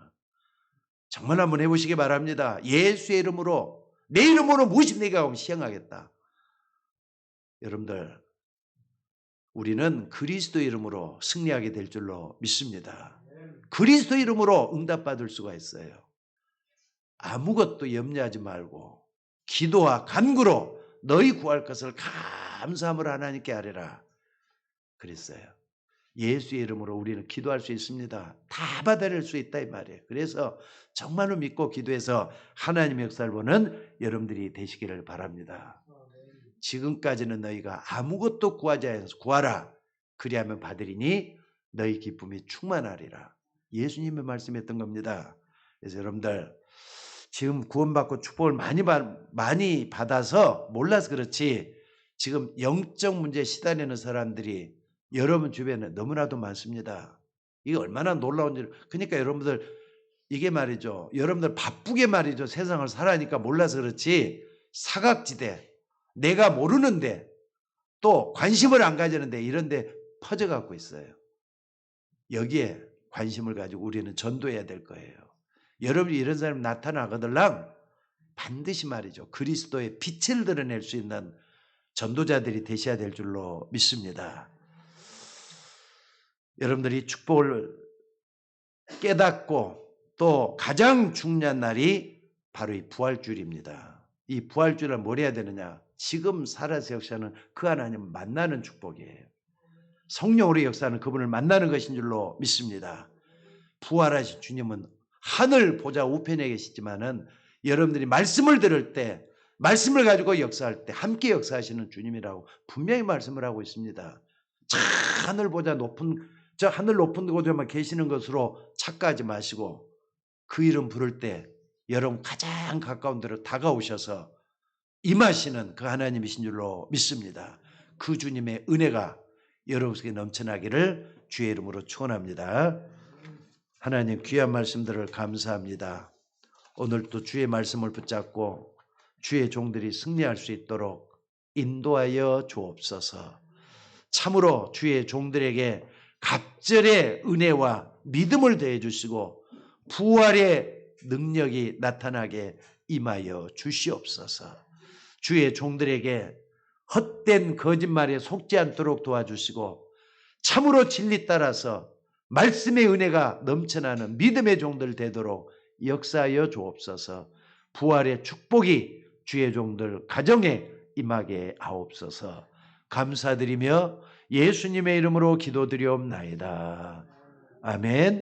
정말 한번 해보시기 바랍니다. 예수의 이름으로, 내 이름으로 무엇이든지 내가 구하면 시행하겠다. 여러분들, 우리는 그리스도 이름으로 승리하게 될 줄로 믿습니다. 그리스도 이름으로 응답받을 수가 있어요. 아무것도 염려하지 말고 기도와 간구로 너희 구할 것을 감사함으로 하나님께 아뢰라 그랬어요. 예수의 이름으로 우리는 기도할 수 있습니다. 다 받아낼 수 있다 이 말이에요. 그래서 정말로 믿고 기도해서 하나님의 역사를 보는 여러분들이 되시기를 바랍니다. 지금까지는 너희가 아무것도 구하지 않아서 구하라. 그리하면 받으리니 너희 기쁨이 충만하리라. 예수님의 말씀했던 겁니다. 그래서 여러분들 지금 구원받고 축복을 많이 받아서 몰라서 그렇지, 지금 영적 문제에 시달리는 사람들이 여러분 주변에 너무나도 많습니다. 이게 얼마나 놀라운지. 그러니까 여러분들 이게 말이죠, 여러분들 바쁘게 말이죠, 세상을 살아니까 몰라서 그렇지 사각지대, 내가 모르는데 또 관심을 안 가지는데 이런 데 퍼져갖고 있어요. 여기에 관심을 가지고 우리는 전도해야 될 거예요. 여러분이 이런 사람이 나타나거들랑 반드시 말이죠, 그리스도의 빛을 드러낼 수 있는 전도자들이 되셔야 될 줄로 믿습니다. 여러분들이 축복을 깨닫고 또 가장 중요한 날이 바로 이 부활주일입니다. 이 부활주일을 뭘 해야 되느냐? 지금 살아서 역사하는 그 하나님을 만나는 축복이에요. 성령으로 역사하는 그분을 만나는 것인 줄로 믿습니다. 부활하신 주님은 하늘 보좌 우편에 계시지만은 여러분들이 말씀을 들을 때, 말씀을 가지고 역사할 때 함께 역사하시는 주님이라고 분명히 말씀을 하고 있습니다. 하늘 보좌 높은, 저 하늘 높은 곳에만 계시는 것으로 착각하지 마시고 그 이름 부를 때 여러분 가장 가까운 데로 다가오셔서 임하시는 그 하나님이신 줄로 믿습니다. 그 주님의 은혜가 여러분 속에 넘쳐나기를 주의 이름으로 축원합니다. 하나님 귀한 말씀들을 감사합니다. 오늘도 주의 말씀을 붙잡고 주의 종들이 승리할 수 있도록 인도하여 주옵소서. 참으로 주의 종들에게 갑절의 은혜와 믿음을 더해 주시고 부활의 능력이 나타나게 임하여 주시옵소서. 주의 종들에게 헛된 거짓말에 속지 않도록 도와주시고 참으로 진리 따라서 말씀의 은혜가 넘쳐나는 믿음의 종들 되도록 역사하여 주옵소서. 부활의 축복이 주의 종들 가정에 임하게 하옵소서. 감사드리며 예수님의 이름으로 기도드리옵나이다. 아멘.